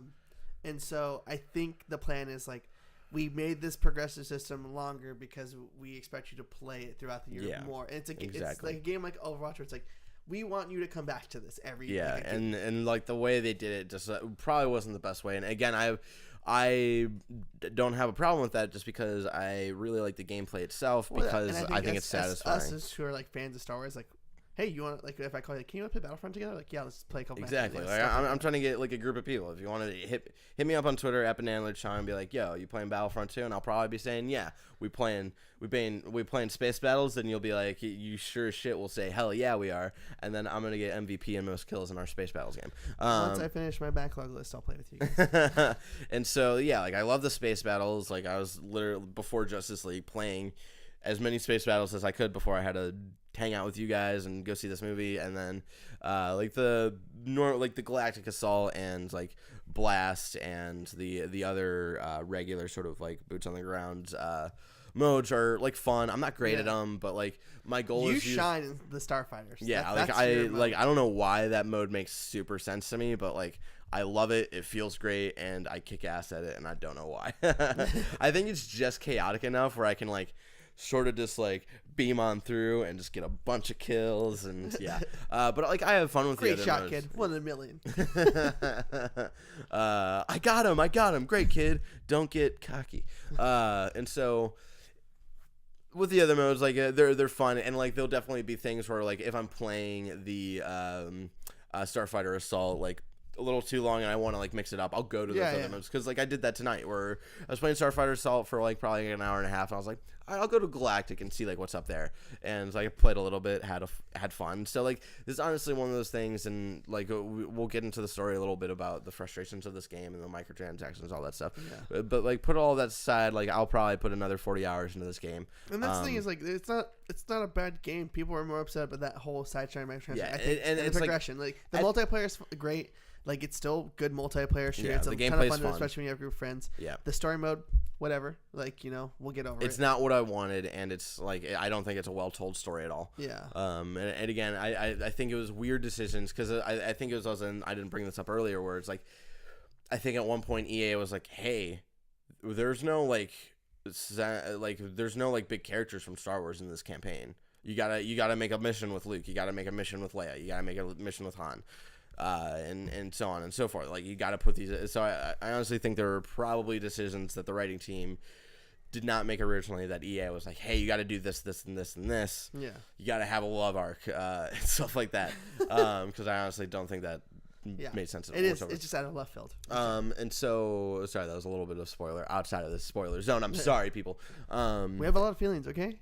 And so I think the plan is like, we made this progressive system longer because we expect you to play it throughout the year more. And it's like a game like Overwatch where it's like, we want you to come back to this every year. Yeah, and like the way they did it just probably wasn't the best way. And again, I don't have a problem with that, just because I really like the gameplay itself, because I think it's satisfying. Us who are like fans of Star Wars, like, hey, you want to, like, if I call you, can you want to play Battlefront together? Like, yeah, let's play a couple matches. Like, I'm trying to get like a group of people. If you want to hit me up on Twitter at @BananaLuchon and be like, yo, you playing Battlefront 2? And I'll probably be saying, yeah, we playing space battles. And you'll be like, you sure as shit will say, hell yeah, we are. And then I'm gonna get MVP and most kills in our space battles game. Once I finish my backlog list, I'll play with you guys. And so yeah, like I love the space battles. Like I was literally before Justice League playing as many space battles as I could before I had to hang out with you guys and go see this movie. And then like the Galactic Assault and like Blast and the other regular sort of like boots on the ground modes are like fun. I'm not great at them, but like my goal is you shine in the Starfighters. Yeah, I don't know why that mode makes super sense to me, but like I love it. It feels great, and I kick ass at it, and I don't know why. I think it's just chaotic enough where I can like sort of just like beam on through and just get a bunch of kills and but like I have fun with Great the other shot, modes. kid. 1 in a million. I got him. Great, kid. Don't get cocky. And so with the other modes, like they're fun, and like there'll definitely be things where like if I'm playing the Starfighter Assault like a little too long and I want to like mix it up, I'll go to those other modes, because like I did that tonight where I was playing Starfighter Assault for like probably an hour and a half, and I was like, all right, I'll go to Galactic and see like what's up there, and so I played a little bit, had fun. So like this is honestly one of those things, and like we'll get into the story a little bit about the frustrations of this game and the microtransactions, all that stuff. But like put all that aside, like I'll probably put another 40 hours into this game. And that's the thing is like it's not a bad game. People are more upset about that whole side-chain microtransaction. Yeah, I think, and it's the progression. Like the multiplayer is great. Like it's still good multiplayer shooter. It's the a gameplay ton of is fun, fun, especially when you have a group of friends. Yeah. The story mode, whatever. Like we'll get over it. It's not what I wanted, and it's like I don't think it's a well-told story at all. Yeah. And again, I think it was weird decisions, because I think it was also, and I didn't bring this up earlier, where it's like I think at one point EA was like, hey, there's no there's no big characters from Star Wars in this campaign. You gotta make a mission with Luke. You gotta make a mission with Leia. You gotta make a mission with Han. And so on and so forth. Like you got to put these. So I honestly think there were probably decisions that the writing team did not make originally, that EA was like, hey, you got to do this, this, and this, and this. Yeah. You got to have a love arc, and stuff like that. Because I honestly don't think that made sense at all. It's just out of left field. And so, sorry, that was a little bit of spoiler outside of the spoiler zone. I'm sorry, people. We have a lot of feelings, okay?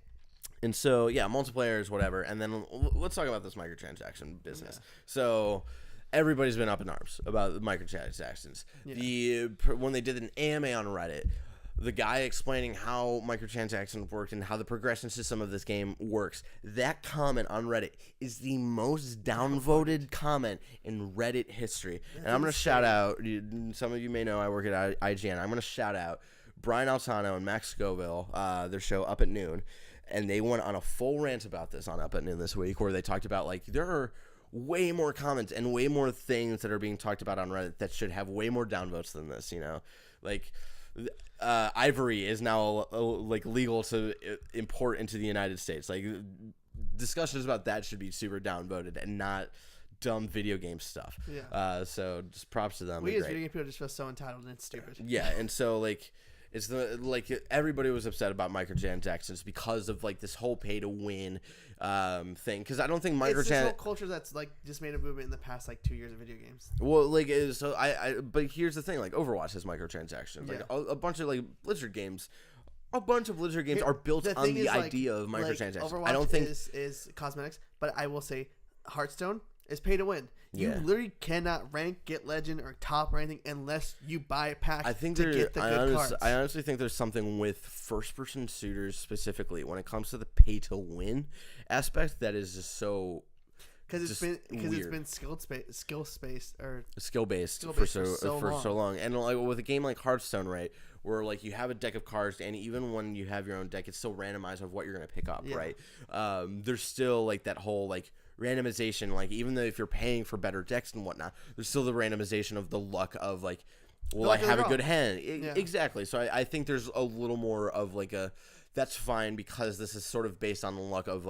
And so, yeah, multiplayer is whatever. And then let's talk about this microtransaction business. Yeah. So everybody's been up in arms about the microtransactions. Yeah. When they did an AMA on Reddit, the guy explaining how microtransactions worked and how the progression system of this game works, that comment on Reddit is the most downvoted comment in Reddit history. That's and I'm going to shout out, some of you may know I work at IGN, I'm going to shout out Brian Altano and Max Scoville, their show Up at Noon, and they went on a full rant about this on Up at Noon this week, where they talked about, like, there are way more comments and way more things that are being talked about on Reddit that should have way more downvotes than this, you know? Like, Ivory is now like legal to import into the United States. Like, discussions about that should be super downvoted and not dumb video game stuff. Yeah. So just props to them. We as video game people just feel so entitled and it's stupid. Yeah, and so like it's everybody was upset about microtransactions because of like this whole pay to win thing. Because I don't think it's this whole culture that's like just made a movement in the past like 2 years of video games. Well, like so but here's the thing: like Overwatch has microtransactions. Like a bunch of like Blizzard games. A bunch of Blizzard games are built on the idea of microtransactions. Overwatch I don't think is cosmetics, but I will say Hearthstone is pay to win. You literally cannot rank, get legend, or top or anything unless you buy a pack to get the good cards. I honestly think there's something with first-person shooters specifically when it comes to the pay-to-win aspect that is just so because it's been skill-based for so long. And like with a game like Hearthstone, right, where like you have a deck of cards, and even when you have your own deck, it's still randomized of what you're gonna pick up, right? There's still like that whole like randomization, like even though if you're paying for better decks and whatnot, there's still the randomization of the luck of like, will I have a good hand? Exactly. So I think there's a little more of like a, that's fine because this is sort of based on the luck of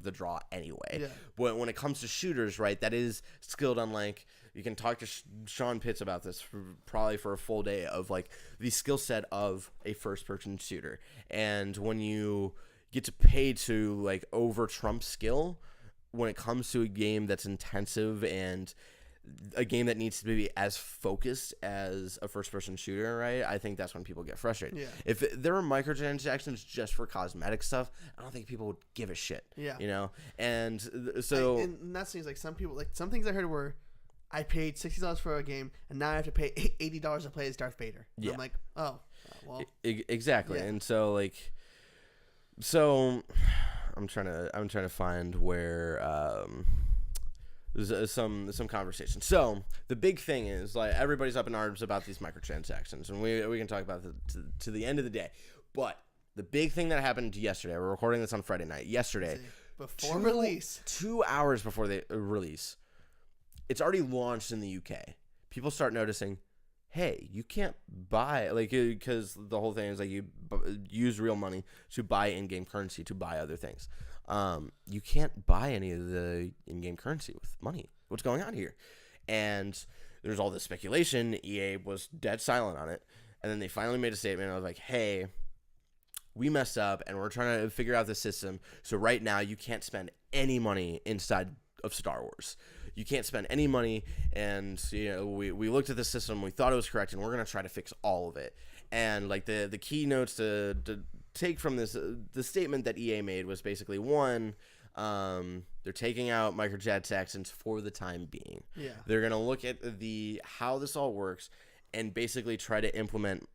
the draw anyway. Yeah. But when it comes to shooters, right, that is skilled on like, you can talk to Sean Pitts about this probably for a full day of like the skill set of a first person shooter. And when you get to pay to like over trump skill, when it comes to a game that's intensive and a game that needs to be as focused as a first-person shooter, right? I think that's when people get frustrated. Yeah. If there are microtransactions just for cosmetic stuff, I don't think people would give a shit. Yeah. You know? And so... And that seems like some people... Like, some things I heard were, I paid $60 for a game, and now I have to pay $80 to play as Darth Vader. Yeah. I'm like, oh, well... Exactly. Yeah. And so, like... So... I'm trying to find where there's some conversation. So the big thing is like everybody's up in arms about these microtransactions, and we can talk about it to the end of the day. But the big thing that happened yesterday, we're recording this on Friday night. Yesterday, before release, 2 hours before the release, it's already launched in the UK. People start noticing, hey, you can't buy, like, because the whole thing is like you use real money to buy in-game currency to buy other things. You can't buy any of the in-game currency with money. What's going on here? And there's all this speculation. EA was dead silent on it. And then they finally made a statement. I was like, hey, we messed up and we're trying to figure out the system. So right now you can't spend any money inside of Star Wars. You can't spend any money. And we looked at the system. We thought it was correct. And we're going to try to fix all of it. And like the key notes to take from this, the statement that EA made was basically one, they're taking out microtransactions for the time being. Yeah. They're going to look at how this all works and basically try to implement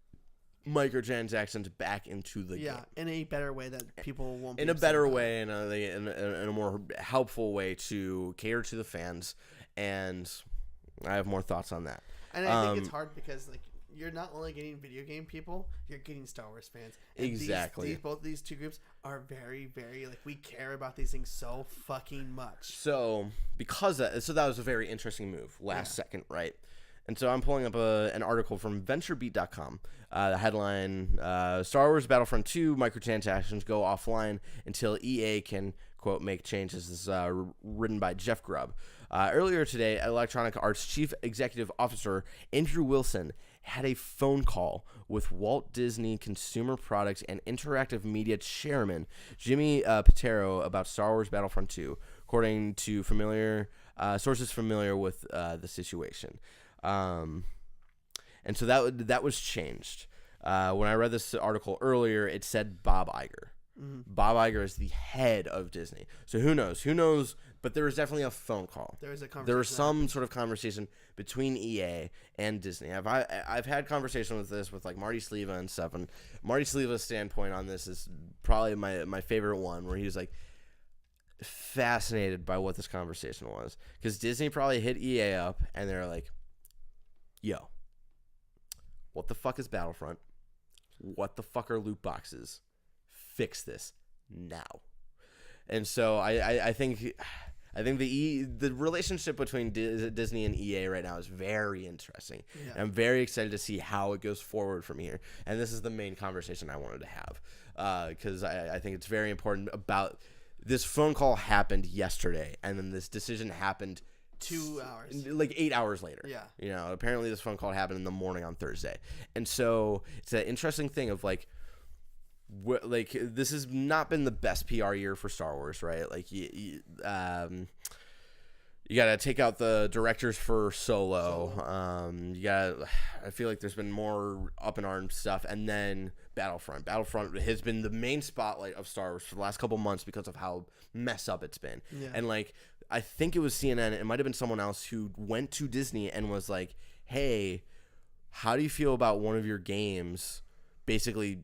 microtransactions back into the game. In a better way that people won't be in a better way, in a more helpful way to cater to the fans. And I have more thoughts on that. And I think it's hard because like you're not only getting video game people, you're getting Star Wars fans. And exactly. Both these two groups are very, very like we care about these things so fucking much. So that was a very interesting move last second, right? And so I'm pulling up an article from VentureBeat.com. The headline, Star Wars Battlefront 2 microtransactions go offline until EA can, quote, make changes. This is written by Jeff Grubb. Earlier today, Electronic Arts Chief Executive Officer Andrew Wilson had a phone call with Walt Disney Consumer Products and Interactive Media Chairman Jimmy Pitaro about Star Wars Battlefront 2, according to sources familiar with the situation. And so that was changed. When I read this article earlier, it said Bob Iger. Mm-hmm. Bob Iger is the head of Disney. So who knows? But there was definitely a phone call. There was some sort of conversation between EA and Disney. I've had conversation with this with like Marty Sleva and stuff, and Marty Sleva's standpoint on this is probably my favorite one, where he was like fascinated by what this conversation was, because Disney probably hit EA up and they're like, yo, what the fuck is Battlefront? What the fuck are loot boxes? Fix this now. And so I think the relationship between Disney and EA right now is very interesting. Yeah. And I'm very excited to see how it goes forward from here. And this is the main conversation I wanted to have, because I think it's very important. About this phone call happened yesterday, and then this decision happened 2 hours, like 8 hours later. Yeah. Apparently this phone call happened in the morning on Thursday. And so it's an interesting thing of like this has not been the best PR year for Star Wars, right? Like you got to take out the directors for Solo. I feel like there's been more up in arms stuff, and then Battlefront. Battlefront has been the main spotlight of Star Wars for the last couple months because of how messed up it's been. Yeah. And like I think it was CNN. It might have been someone else who went to Disney and was like, "Hey, how do you feel about one of your games basically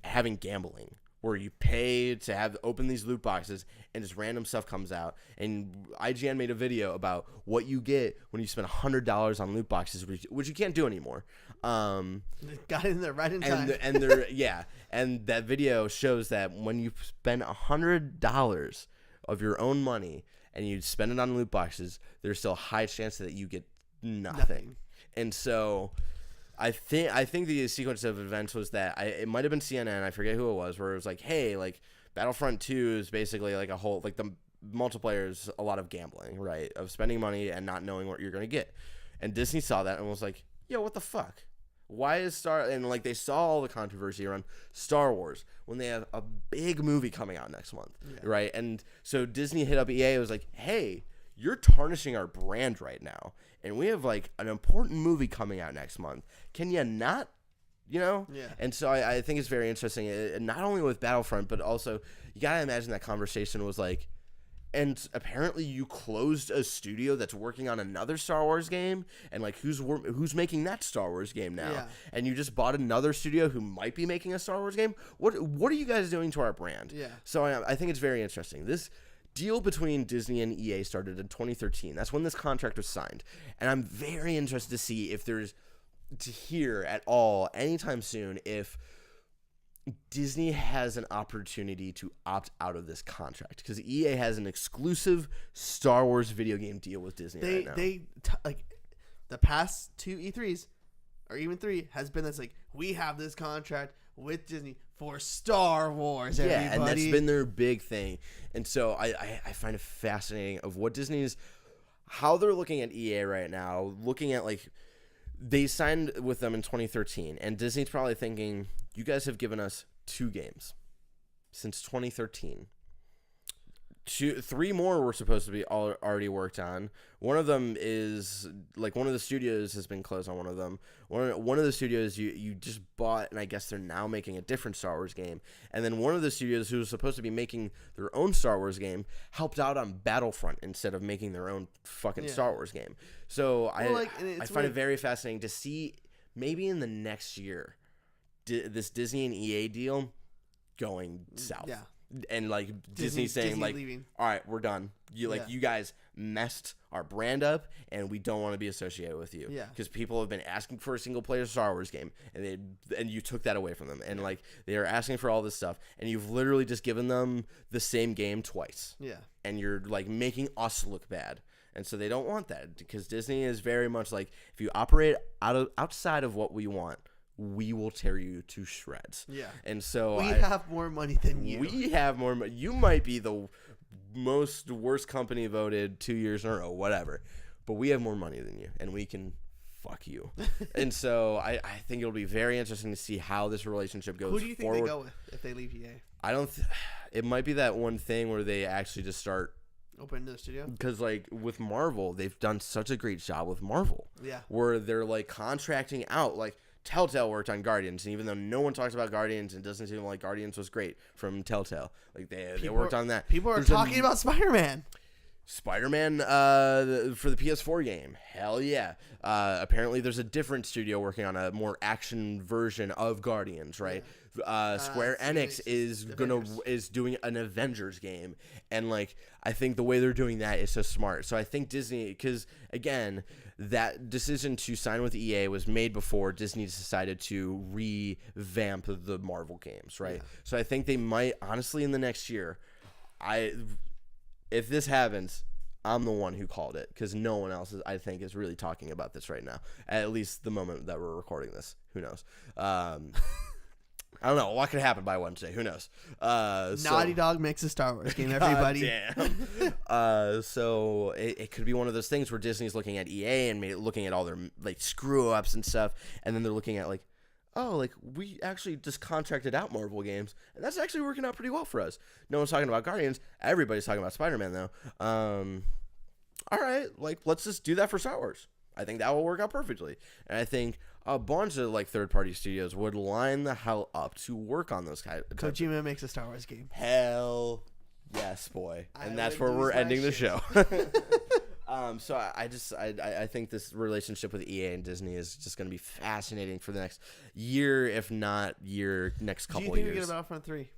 having gambling, where you pay to open these loot boxes and just random stuff comes out?" And IGN made a video about what you get when you spend $100 on loot boxes, which you can't do anymore. Got in there right in time. And that video shows that when you spend $100 of your own money and you spend it on loot boxes, there's still a high chance that you get nothing. And so I think the sequence of events was that it might have been CNN, I forget who it was, where it was like, hey, like Battlefront 2 is basically like a whole, like the multiplayer is a lot of gambling, right? Of spending money and not knowing what you're going to get. And Disney saw that and was like, yo, what the fuck? Why is and like they saw all the controversy around Star Wars when they have a big movie coming out next month, right? And so Disney hit up EA. It was like, hey, you're tarnishing our brand right now, and we have like an important movie coming out next month. Can you not? Yeah. And so I think it's very interesting, not only with Battlefront, but also you gotta imagine that conversation was like, and apparently you closed a studio that's working on another Star Wars game, and like who's making that Star Wars game now? Yeah. And you just bought another studio who might be making a Star Wars game. What are you guys doing to our brand? Yeah. So I think it's very interesting. This deal between Disney and EA started in 2013. That's when this contract was signed, and I'm very interested to see if there's to hear at all anytime soon if Disney has an opportunity to opt out of this contract, because EA has an exclusive Star Wars video game deal with Disney right now. Like the past two E3s, or even 3 has been that's like, we have this contract with Disney for Star Wars, everybody. Yeah, and that's been their big thing. And so I find it fascinating of what Disney's, how they're looking at EA right now, looking at like, they signed with them in 2013, and Disney's probably thinking, you guys have given us 2 games since 2013. 3 more were supposed to be already worked on. One of them is like one of the studios has been closed on one of them. One of the studios you just bought, and I guess they're now making a different Star Wars game. And then one of the studios who was supposed to be making their own Star Wars game helped out on Battlefront instead of making their own fucking Star Wars game. So I find it very fascinating to see maybe in the next year this Disney and EA deal going south. Yeah. And like Disney saying like, leaving. all right, we're done. You guys messed our brand up, and we don't want to be associated with you. Yeah, because people have been asking for a single player Star Wars game, and you took that away from them, and like they are asking for all this stuff, and you've literally just given them the same game twice. Yeah, and you're like making us look bad. And so they don't want that, because Disney is very much like, if you operate outside of what we want, we will tear you to shreds. Yeah. And so we have more money than you. We have more money. You might be the most worst company voted 2 years in a row, whatever. But we have more money than you, and we can fuck you. And so I think it'll be very interesting to see how this relationship goes forward. Who do you think they go with if they leave EA? I don't it might be that one thing where they actually just start open to the studio, because like with Marvel, they've done such a great job with Marvel. Yeah. Where they're like contracting out, like Telltale worked on Guardians, and even though no one talks about Guardians, it doesn't seem like Guardians was great from Telltale. Like they worked on that. People are talking about Spider-Man. Spider-Man for the PS4 game. Hell yeah. Apparently there's a different studio working on a more action version of Guardians, right? Square Enix is doing an Avengers game, and like I think the way they're doing that is so smart. So I think Disney, because again, that decision to sign with EA was made before Disney decided to revamp the Marvel games, right? Yeah. So I think they might honestly in the next year, if this happens, I'm the one who called it, because no one else I think is really talking about this right now. At least the moment that we're recording this. Who knows? I don't know. What could happen by Wednesday? Who knows? Naughty Dog makes a Star Wars game, everybody. Damn. So it could be one of those things where Disney's looking at EA and looking at all their like screw ups and stuff, and then they're looking at like, oh, like we actually just contracted out Marvel games, and that's actually working out pretty well for us. No one's talking about Guardians. Everybody's talking about Spider-Man though. All right, like let's just do that for Star Wars. I think that will work out perfectly, and I think a bunch of like third-party studios would line the hell up to work on those kind of. Kojima makes a Star Wars game. Hell yes, boy, and that's where we're ending the show. So I think this relationship with EA and Disney is just going to be fascinating for the next year, if not next couple of years. Do you think we get a Battlefront 3?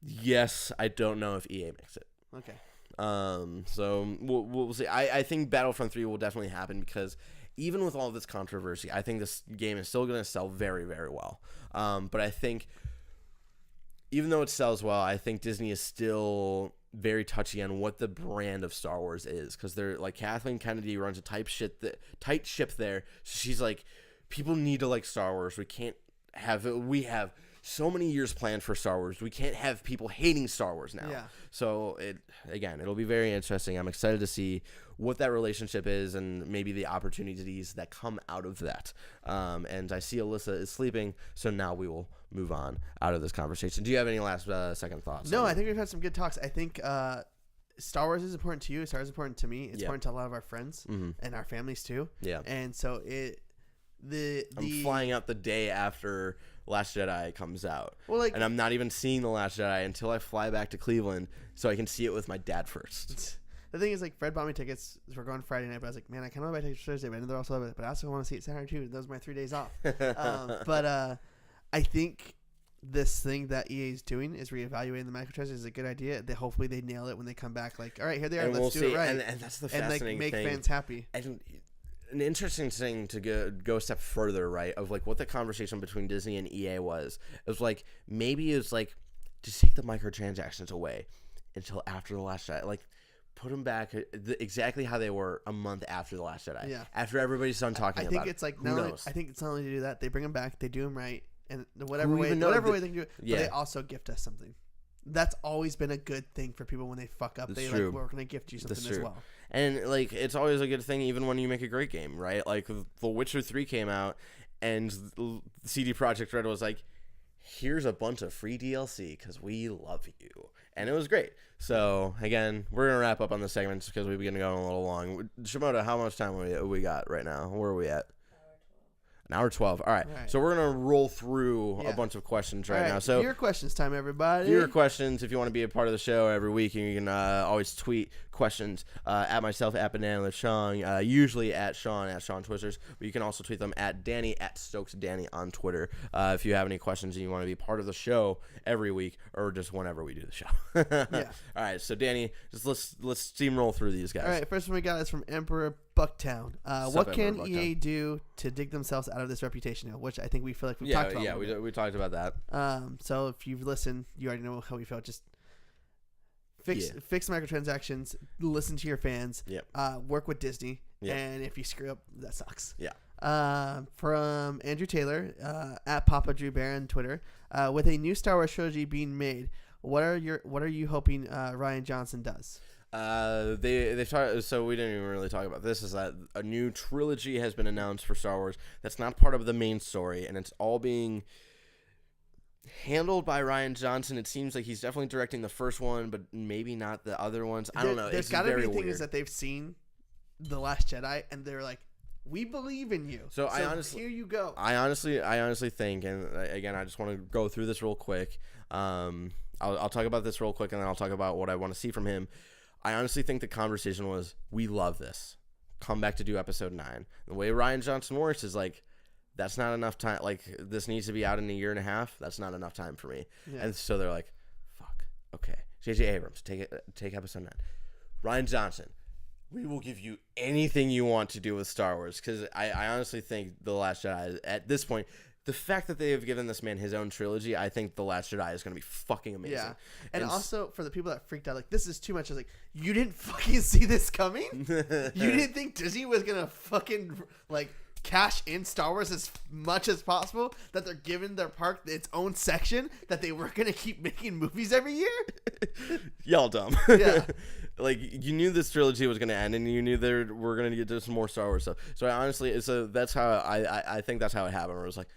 Yes, I don't know if EA makes it. Okay. So we'll see. I think Battlefront 3 will definitely happen, because even with all this controversy, I think this game is still going to sell very, very well. But I think even though it sells well, I think Disney is still very touchy on what the brand of Star Wars is, because they're like Kathleen Kennedy runs a tight ship there. So she's like, people need to like Star Wars. We have so many years planned for Star Wars. We can't have people hating Star Wars now. Yeah. So it'll be very interesting. I'm excited to see what that relationship is and maybe the opportunities that come out of that. And I see Alyssa is sleeping, so now we will move on out of this conversation. Do you have any last second thoughts? No, I think we've had some good talks. I think Star Wars is important to you. Star Wars is important to me. It's important to a lot of our friends and our families too. Yeah. And so I'm flying out the day after Last Jedi comes out. Well, and I'm not even seeing The Last Jedi until I fly back to Cleveland so I can see it with my dad first. The thing is, like, Fred bought me tickets. We're going Friday night, but I was like, man, I kind of want to buy tickets Thursday, but I know they're also, but I also want to see it Saturday too. Those are my 3 days off. But I think this thing that EA is doing is reevaluating the microtransactions is a good idea. Hopefully they nail it when they come back. Like, all right, here they are. Let's do it right. And that's the fascinating thing. And make fans happy. And an interesting thing to go a step further, right, of like what the conversation between Disney and EA was. It was like, maybe it's like, just take the microtransactions away until after The Last Jedi. Like, put them back exactly how they were a month after The Last Jedi. Yeah. After everybody's done talking about it. I think it's like, I think it's not only to do that, they bring them back, they do them right, and whatever Who way even know they that- can do it, Yeah. but they also gift us something. That's always been a good thing for people when they fuck up. That's They true. like, we're going to gift you something That's as true. well. And like it's always a good thing even when you make a great game, right? Like The Witcher 3 came out and CD Projekt Red was like, here's a bunch of free DLC because we love you. And it was great. So, again, we're going to wrap up on the segments because we've been going a little long. Shimoda, how much time we got right now? Where are we at? An hour 12. All right. So we're going to roll through a bunch of questions right now. So your questions time, everybody. your questions, if you want to be a part of the show every week, you can always tweet questions at myself, at Banana with Sean, usually at Sean Twisters, but you can also tweet them at Danny, at Stokes Danny on Twitter if you have any questions and you want to be part of the show every week or just whenever we do the show. Yeah. All right, so Danny, just let's steamroll through these guys. All right, first one we got is from Emperor Bucktown. What can Emperor EA do to dig themselves out of this reputation now? Which I think we feel like we've talked about. Yeah, we talked about that. So if you've listened, you already know how we felt. Just fix microtransactions, listen to your fans, work with Disney, and if you screw up, that sucks. Yeah. From Andrew Taylor at Papa Drew Bear on Twitter, with a new Star Wars trilogy being made, what are you hoping Rian Johnson does? They've talked, so we didn't even really talk about this, is that a new trilogy has been announced for Star Wars that's not part of the main story, and it's all being handled by Rian Johnson. It seems like he's definitely directing the first one, but maybe not the other ones. I don't know. There's got to be things that they've seen The Last Jedi, and they're like, we believe in you. So I honestly, here you go. I honestly think, and again, I just want to go through this real quick. I'll talk about this real quick, and then I'll talk about what I want to see from him. I honestly think the conversation was, we love this. Come back to do episode 9. The way Rian Johnson works is like, that's not enough time. Like, this needs to be out in a year and a half. That's not enough time for me. Yeah. And so they're like, fuck, okay. J.J. Abrams, take episode 9. Rian Johnson, we will give you anything you want to do with Star Wars. Because I honestly think The Last Jedi, at this point, the fact that they have given this man his own trilogy, I think The Last Jedi is going to be fucking amazing. Yeah. And also, for the people that freaked out, like, this is too much. I was like, you didn't fucking see this coming? You didn't think Disney was going to fucking, like, cash in Star Wars as much as possible? That they're giving their park its own section? That they were going to keep making movies every year? Y'all dumb. Yeah. Like, you knew this trilogy was going to end, and you knew there were going to get some more Star Wars stuff. So I honestly, that's how I think that's how it happened. Where it was like,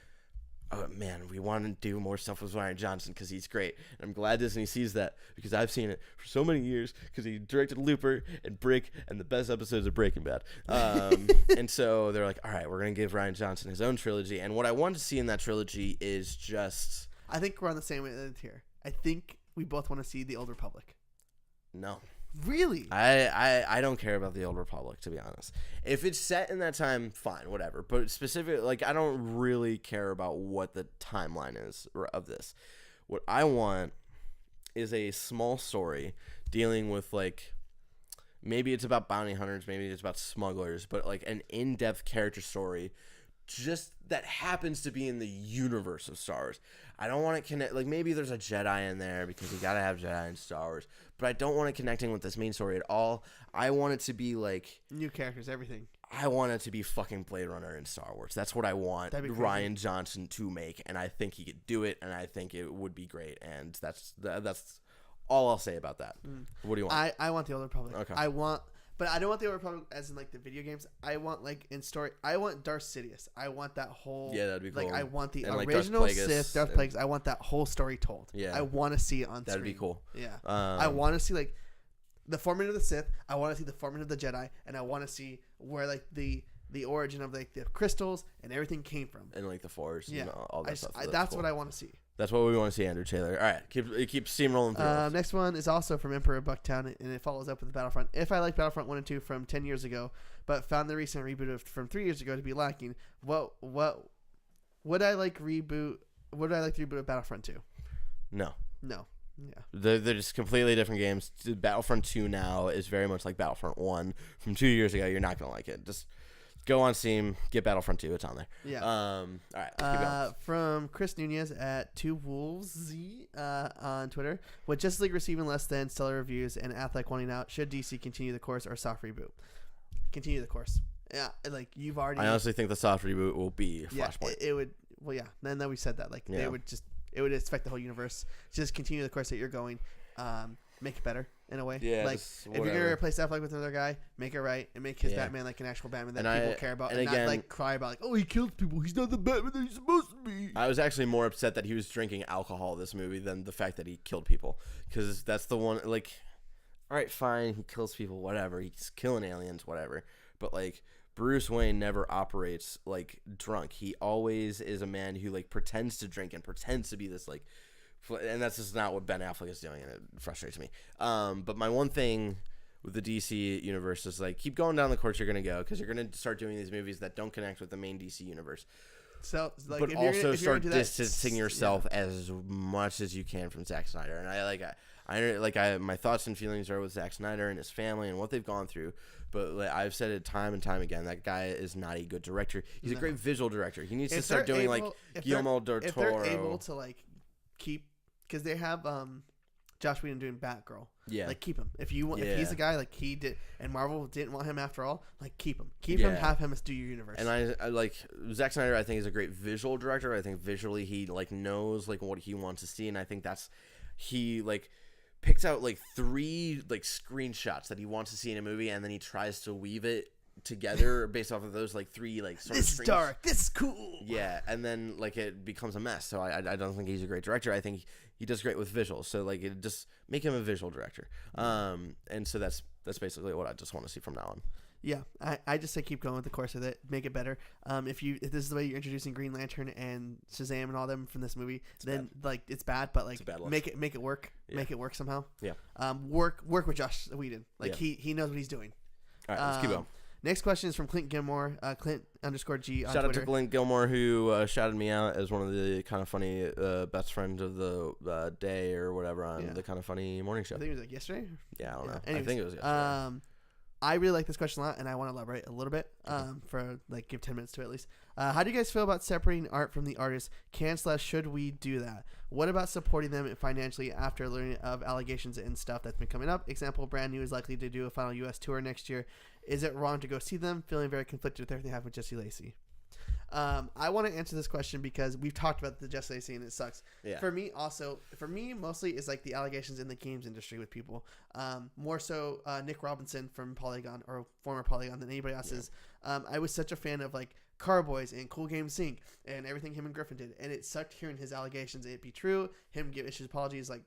oh man, we want to do more stuff with Rian Johnson because he's great. And I'm glad Disney sees that, because I've seen it for so many years, because he directed Looper and Brick and the best episodes of Breaking Bad. And so they're like, all right, we're going to give Rian Johnson his own trilogy. And what I want to see in that trilogy is just... I think we're on the same end here. I think we both want to see The Old Republic. No. Really? I don't care about the Old Republic, to be honest. If it's set in that time, fine, whatever. But specific, like, I don't really care about what the timeline is of this. What I want is a small story dealing with, like, maybe it's about bounty hunters, maybe it's about smugglers, but like an in-depth character story just that happens to be in the universe of Star Wars. I don't want it connect, like, maybe there's a Jedi in there because you gotta have Jedi in Star Wars, but I don't want it connecting with this main story at all. I want it to be like new characters, everything. I want it to be fucking Blade Runner in Star Wars. That's what I want Rian Johnson to make, and I think he could do it, and I think it would be great, and that's all I'll say about that. What do you want? I want the Old Republic. Okay. But I don't want the Old Republic as in, like, the video games. I want, like, in story. I want Darth Sidious. I want that whole. Yeah, that'd be cool. Like, I want the and original like Sith, Darth Plagueis. I want that whole story told. Yeah. I want to see it on That'd screen. be cool. Yeah. I want to see, like, the forming of the Sith. I want to see the forming of the Jedi, and I want to see where, like, the origin of, like, the crystals and everything came from. And, like, the Force. Yeah. And all that stuff. That's cool. what I want to see. That's what we want to see, Andrew Taylor. All right, keep steamrolling through. Next one is also from Emperor Bucktown, and it follows up with Battlefront. If I like Battlefront 1 and 2 from 10 years ago, but found the recent reboot from 3 years ago to be lacking, what would I like reboot? Would I like the reboot of Battlefront 2? No. Yeah. They're just completely different games. Battlefront 2 now is very much like Battlefront 1 from 2 years ago. You're not gonna like it. Just Go on Steam, get Battlefront 2. It's on there. Yeah. All right. Keep going. From Chris Nunez at 2wolves on Twitter. With Justice League receiving less than stellar reviews and Affleck wanting out, should DC continue the course or soft reboot? Continue the course. Yeah, like you've already. I honestly think the soft reboot will be Flashpoint. It would. Well, yeah. Then we said that. Like they would just. It would affect the whole universe. Just continue the course that you're going. Make it better in a way. Yeah. Like if you're gonna replace Affleck with another guy, make it right and make his Batman like an actual Batman that people care about, and not like cry about like, oh, he kills people. He's not the Batman that he's supposed to be. I was actually more upset that he was drinking alcohol this movie than the fact that he killed people, because that's the one. Like, all right, fine, he kills people, whatever. He's killing aliens, whatever. But like, Bruce Wayne never operates like drunk. He always is a man who like pretends to drink and pretends to be this like. And that's just not what Ben Affleck is doing, and it frustrates me. But my one thing with the DC universe is like, keep going down the course you're gonna go, because you're gonna start doing these movies that don't connect with the main DC universe. So, like, but also start distancing yourself as much as you can from Zack Snyder. And my thoughts and feelings are with Zack Snyder and his family and what they've gone through. But like, I've said it time and time again, that guy is not a good director. He's a great visual director. He needs to start doing like Guillermo del Toro. If they're able to like keep, because they have Josh Whedon doing Batgirl. Yeah, like keep him. If you want, if he's a guy like he did, and Marvel didn't want him after all, like keep him. Keep him. Have him do your universe. And I like Zack Snyder. I think is a great visual director. I think visually he like knows like what he wants to see, and I think he like picks out like 3 like screenshots that he wants to see in a movie, and then he tries to weave it together based off of those like 3 like sort this of is dark, this is cool. Yeah, and then like it becomes a mess. So I don't think he's a great director. I think he does great with visuals. So like it just make him a visual director. And so that's basically what I just want to see from now on. Yeah, I just say keep going with the course of it, make it better. If this is the way you're introducing Green Lantern and Shazam and all them from this movie, then like it's bad, but like make it work, make it work somehow. Yeah. Work with Josh Whedon, like he knows what he's doing. All right, let's keep going. Next question is from Clint Gilmore, Clint_G on Shout out Twitter. to Clint Gilmore, who shouted me out as one of the kind of funny best friend of the day or whatever on the kind of funny morning show. I think it was like yesterday. Yeah, I don't know. Anyways, I think it was yesterday. I really like this question a lot, and I want to elaborate a little bit for like give 10 minutes to it at least. How do you guys feel about separating art from the artist? Should we do that? What about supporting them financially after learning of allegations and stuff that's been coming up? Example, Brand New is likely to do a final U.S. tour next year. Is it wrong to go see them? Feeling very conflicted with everything happened with Jesse Lacey. I want to answer this question because we've talked about the Jesse Lacey and it sucks. Yeah. For me, mostly is like the allegations in the games industry with people. More so Nick Robinson from Polygon or former Polygon than anybody else's. I was such a fan of like Carboys and Cool Games Inc. and everything him and Griffin did, and it sucked hearing his allegations. It be true, him give issues apologies, like.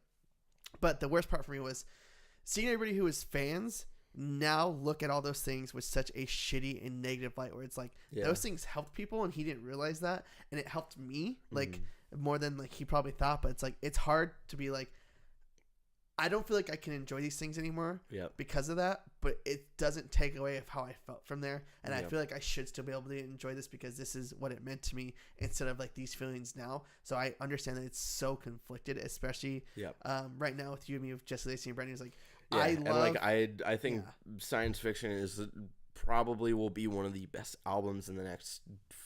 But the worst part for me was seeing everybody who was fans now look at all those things with such a shitty and negative light, where it's like those things helped people and he didn't realize that, and it helped me like more than like he probably thought. But it's like it's hard to be like, I don't feel like I can enjoy these things anymore because of that, but it doesn't take away of how I felt from there, and I feel like I should still be able to enjoy this because this is what it meant to me instead of like these feelings now. So I understand that it's so conflicted, especially right now with you and me with Jesse Lacey and Brendan. Is like I think science fiction is probably will be one of the best albums in the next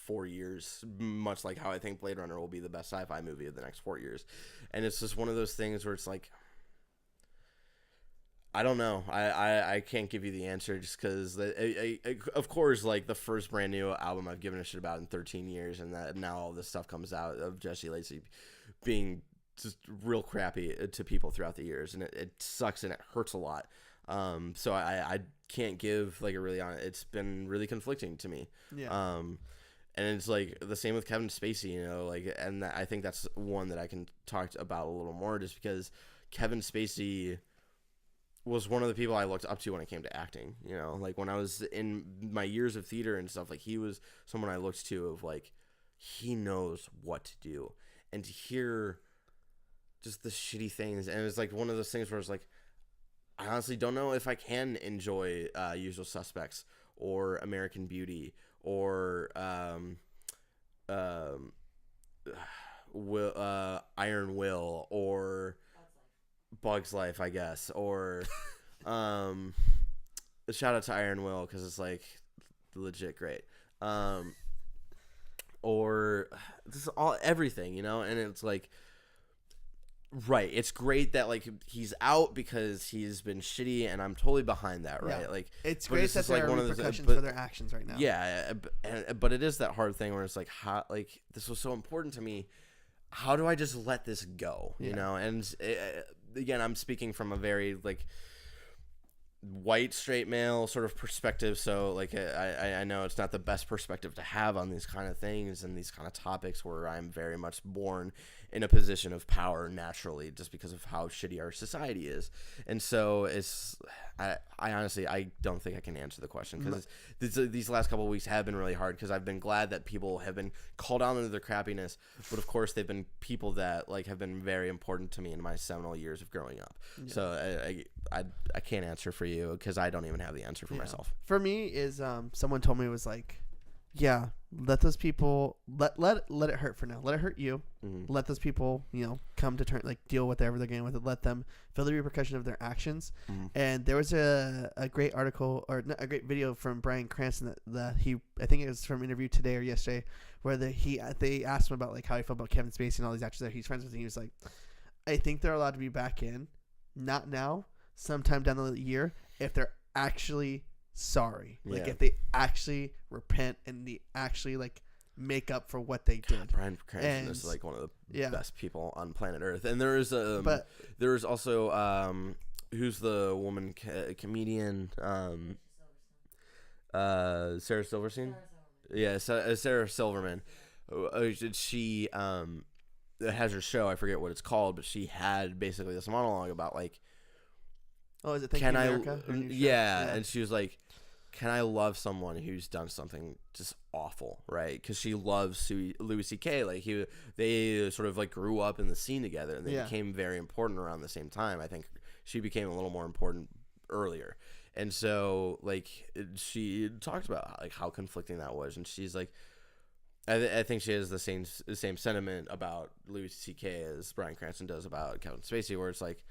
4 years, much like how I think Blade Runner will be the best sci-fi movie of the next 4 years. And it's just one of those things where it's like, I don't know. I can't give you the answer just because, of course, like the first Brand New album I've given a shit about in 13 years, and that now all this stuff comes out of Jesse Lacey being just real crappy to people throughout the years, and it sucks and it hurts a lot. So I can't give like a really honest. It's been really conflicting to me. Yeah. And it's like the same with Kevin Spacey, you know, like, and I think that's one that I can talk about a little more, just because Kevin Spacey was one of the people I looked up to when it came to acting. You know, like when I was in my years of theater and stuff, like he was someone I looked to of like, he knows what to do, and to hear just the shitty things. And it was like one of those things where it's like, I honestly don't know if I can enjoy Usual Suspects or American Beauty or Iron Will or Bug's Life, I guess, or shout out to Iron Will, because it's like legit great. Or this is all everything, you know, and it's like, right, it's great that like he's out because he's been shitty, and I'm totally behind that, right? Yeah. Like it's great that there are repercussions for their actions right now. Yeah, but it is that hard thing where it's like, how, like this was so important to me. How do I just let this go? You know, and again, I'm speaking from a very like white straight male sort of perspective, so like I know it's not the best perspective to have on these kind of things and these kind of topics, where I'm very much born in a position of power naturally just because of how shitty our society is. And so it's I honestly I don't think I can answer the question, because these last couple of weeks have been really hard, because I've been glad that people have been called out into their crappiness, but of course they've been people that like have been very important to me in my seminal years of growing up. So I can't answer for you, because I don't even have the answer for myself. For me is someone told me, it was like, yeah, let those people let it hurt for now. Let it hurt you. Mm-hmm. Let those people, you know, come to turn, like deal with whatever they're getting with it. Let them feel the repercussion of their actions. Mm-hmm. And there was a great article, or a great video from Bryan Cranston that he, I think it was from an interview today or yesterday, where they asked him about like how he felt about Kevin Spacey and all these actors that he's friends with. And he was like, I think they're allowed to be back in, not now, sometime down the year, if they're actually sorry, like if they actually repent and they actually like make up for what they did. Bryan Cranston is like one of the best people on planet Earth. And there is there is also who's the woman comedian, Sarah Silverstein. Yeah, Sarah Silverman. She has her show, I forget what it's called, but she had basically this monologue about like, oh, is it Thank You America? Yeah, and she was like, can I love someone who's done something just awful, right? Because she loves Louis C.K. Like they sort of like grew up in the scene together, and they became very important around the same time. I think she became a little more important earlier, and so like she talked about like how conflicting that was, and she's like, I think she has the same sentiment about Louis C.K. as Bryan Cranston does about Kevin Spacey, where it's like,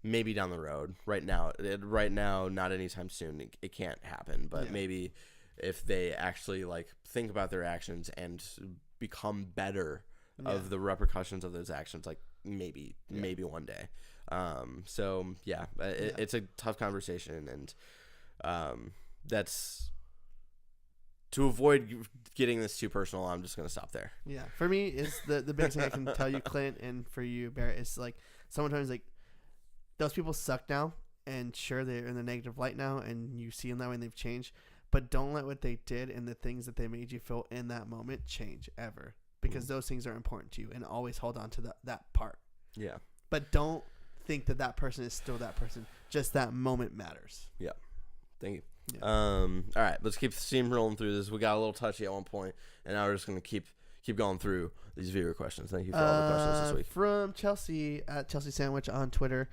maybe down the road. Right now, not anytime soon. It can't happen. But maybe if they actually like think about their actions and become better of the repercussions of those actions, like maybe one day. So it's a tough conversation, and that's to avoid getting this too personal. I'm just gonna stop there. Yeah, for me, is the biggest thing I can tell you, Clint, and for you, Barrett, is like sometimes like, those people suck now, and sure, they're in the negative light now, and you see them that way and they've changed, but don't let what they did and the things that they made you feel in that moment change ever, because those things are important to you, and always hold on to that part. Yeah. But don't think that person is still that person. Just that moment matters. Yeah. Thank you. Yeah. All right, let's keep the steam rolling through this. We got a little touchy at one point, and now we're just going to keep going through these viewer questions. Thank you for all the questions this week. From Chelsea at Chelsea Sandwich on Twitter,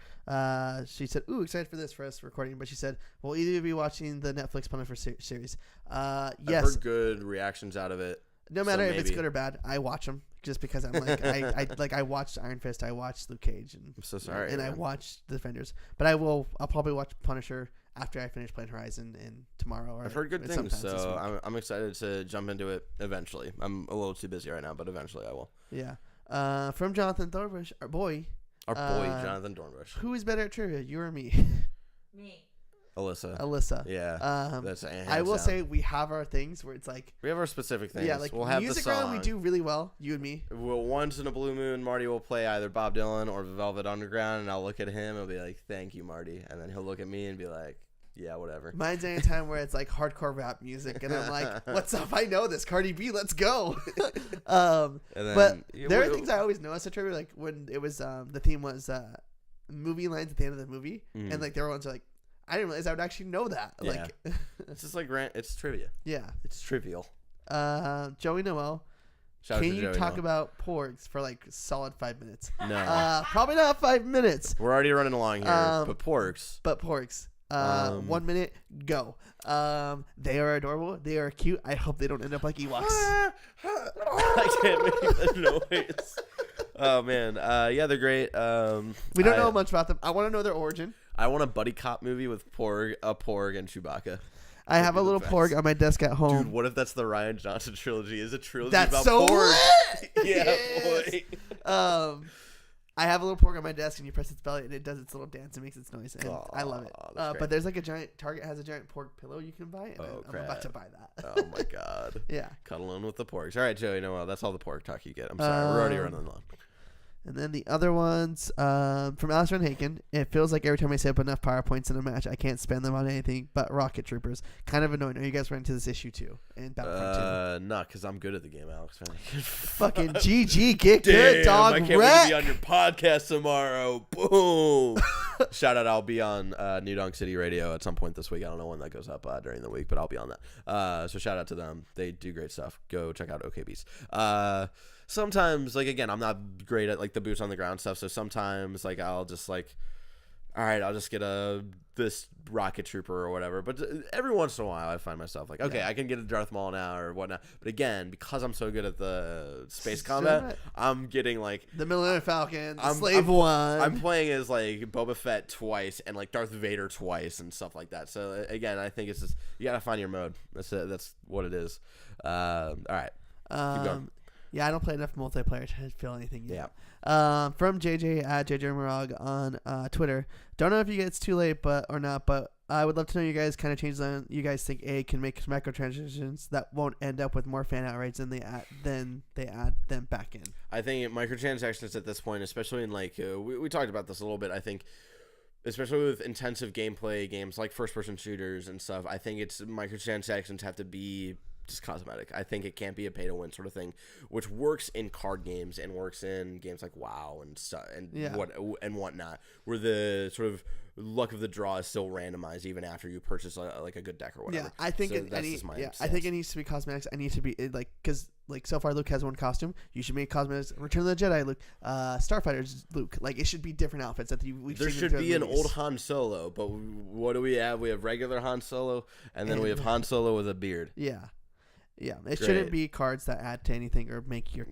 she said, "Ooh, excited for us recording." But she said, "Will either of you be watching the Netflix Punisher series?" Yes. I've heard good reactions out of it. No matter if it's good or bad, I watch them just because I'm like I watched Iron Fist, I watched Luke Cage, and I'm so sorry, and I watched Defenders. But I'll probably watch Punisher after I finish playing Horizon and tomorrow. Or I've heard good things, so I'm excited to jump into it eventually. I'm a little too busy right now, but eventually I will. Yeah. From Jonathan Dornbush, our boy Jonathan Dornbush. Who is better at trivia, you or me? Me. Alyssa. Yeah. That's I will say we have our things where it's like we have our specific things. Yeah, like we'll have music the song. round we do really well, you and me. Well, once in a blue moon, Marty will play either Bob Dylan or Velvet Underground, and I'll look at him and I'll be like, "Thank you, Marty," and then he'll look at me and be like, "Yeah, whatever." Mine's any time where it's like hardcore rap music, and I'm like, "What's up? I know this, Cardi B. Let's go." But there are things I always know as a trivia, like when it was the theme was movie lines at the end of the movie, and like the other ones are like, I didn't realize I would actually know that. Yeah. Like, it's just like it's trivia. Yeah, it's trivial. Joey Noel. Can you talk about Porgs for like solid 5 minutes? No. Probably not 5 minutes. We're already running along here, but Porgs. 1 minute, go. They are adorable. They are cute. I hope they don't end up like Ewoks. I can't make that noise. Oh man, yeah, they're great. We don't know much about them. I want to know their origin. I want a buddy cop movie with a Porg and Chewbacca. I have a little porg on my desk at home. Dude, what if that's the Ryan Johnson trilogy? Is a trilogy That's about so porgs? lit! Yeah, Yes. boy. I have a little porg on my desk, and you press its belly, and it does its little dance and makes its noise, and I love it. But there's like a giant Target has a giant porg pillow you can buy, and I'm about to buy that. Oh my god. Yeah. Cuddling with the porgs. All right, Joey. No, that's all the porg talk you get. I'm sorry, we're already running long. And then the other ones from Alice Van Haken. It feels like every time I set up enough PowerPoints in a match, I can't spend them on anything but rocket troopers. Kind of annoying. Are you guys running into this issue too in Battlefront 2? No, because I'm good at the game, Alex. Fucking GG, get Damn, good, dog. I can't wait to be on your podcast tomorrow. Boom. Shout out, I'll be on New Donk City Radio at some point this week. I don't know when that goes up during the week, but I'll be on that. So shout out to them. They do great stuff. Go check out OKBs. Sometimes, like, again, I'm not great at, like, the boots on the ground stuff, so sometimes, like, I'll just, like, all right, I'll just get this rocket trooper or whatever, but every once in a while I find myself like, okay, I can get a Darth Maul now or whatnot, but again, because I'm so good at the space combat, I'm getting, like... The Millennium Falcon, the Slave One. I'm playing as, like, Boba Fett twice and, like, Darth Vader twice and stuff like that, so, again, I think it's just, you gotta find your mode. That's what it is. All right, keep going. Yeah, I don't play enough multiplayer to feel anything yet. Yeah. From JJ at JJ Murag on Twitter. Don't know if it's too late or not, but I would love to know you guys kind of changes on you guys think A can make microtransactions that won't end up with more fan outrights than they add them back in. I think microtransactions at this point, especially in like we talked about this a little bit, I think especially with intensive gameplay games like first person shooters and stuff, I think it's microtransactions have to be just cosmetic. I think it can't be a pay to win sort of thing, which works in card games and works in games like WoW and stuff and whatnot, where the sort of luck of the draw is still randomized even after you purchase like a good deck or whatever. Yeah, I think I think it needs to be cosmetics. I need to be like because like so far Luke has one costume. You should make cosmetics. Return of the Jedi Luke, Starfighter's Luke. Like it should be different outfits that we've there seen. Should be an old Han Solo, but what do we have? We have regular Han Solo, and then we have Han Solo with a beard. Yeah. Yeah, it shouldn't be cards that add to anything or make you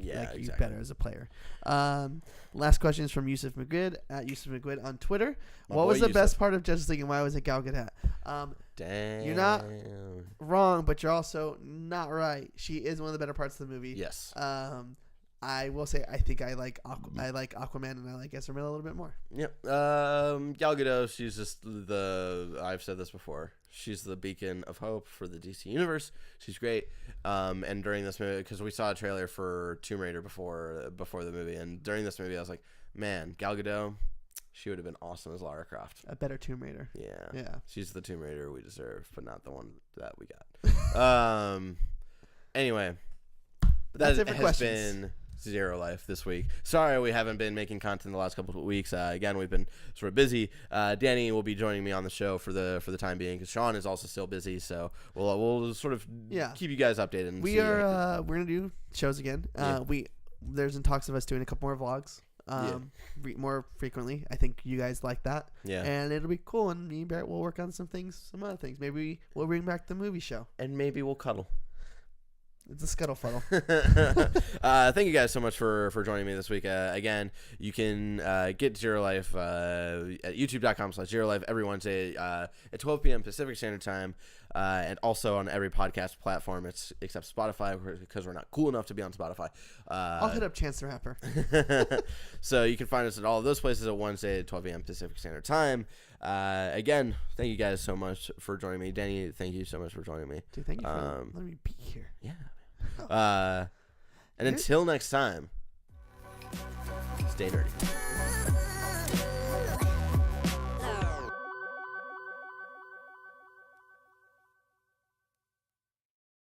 better as a player. Last question is from Yusuf McGuid at Yusuf McGuid on Twitter. What was the best part of Justice League and why was it Gal Gadot? Damn. You're not wrong, but you're also not right. She is one of the better parts of the movie. Yes. I will say I think I like Aquaman and I like Ezra Miller a little bit more. Yep. Gal Gadot, she's just I've said this before. She's the beacon of hope for the DC universe. She's great. And during this movie, because we saw a trailer for Tomb Raider before the movie, and during this movie, I was like, man, Gal Gadot, she would have been awesome as Lara Croft. A better Tomb Raider. Yeah. She's the Tomb Raider we deserve, but not the one that we got. Anyway, that's it for has questions. Been Zero Life this week. Sorry we haven't been making content the last couple of weeks. Again, we've been sort of busy. Danny will be joining me on the show for the time being because Sean is also still busy. So we'll sort of keep you guys updated. And we're gonna do shows again. There's in talks of us doing a couple more vlogs. More frequently. I think you guys like that. Yeah. And it'll be cool. And me and Barrett will work on some other things. Maybe we'll bring back the movie show. And maybe we'll cuddle. It's a scuttlefuddle. Thank you guys so much for joining me this week. Again, you can get Zero Life at youtube.com/ZeroLife every Wednesday at 12 p.m. Pacific Standard Time, and also on every podcast platform except Spotify because we're not cool enough to be on Spotify. I'll hit up Chance the Rapper. So you can find us at all of those places at Wednesday at 12 p.m. Pacific Standard Time. Again, thank you guys so much for joining me. Danny, thank you so much for joining me. Dude, thank you for letting me be here. Yeah. And until next time, stay nerdy.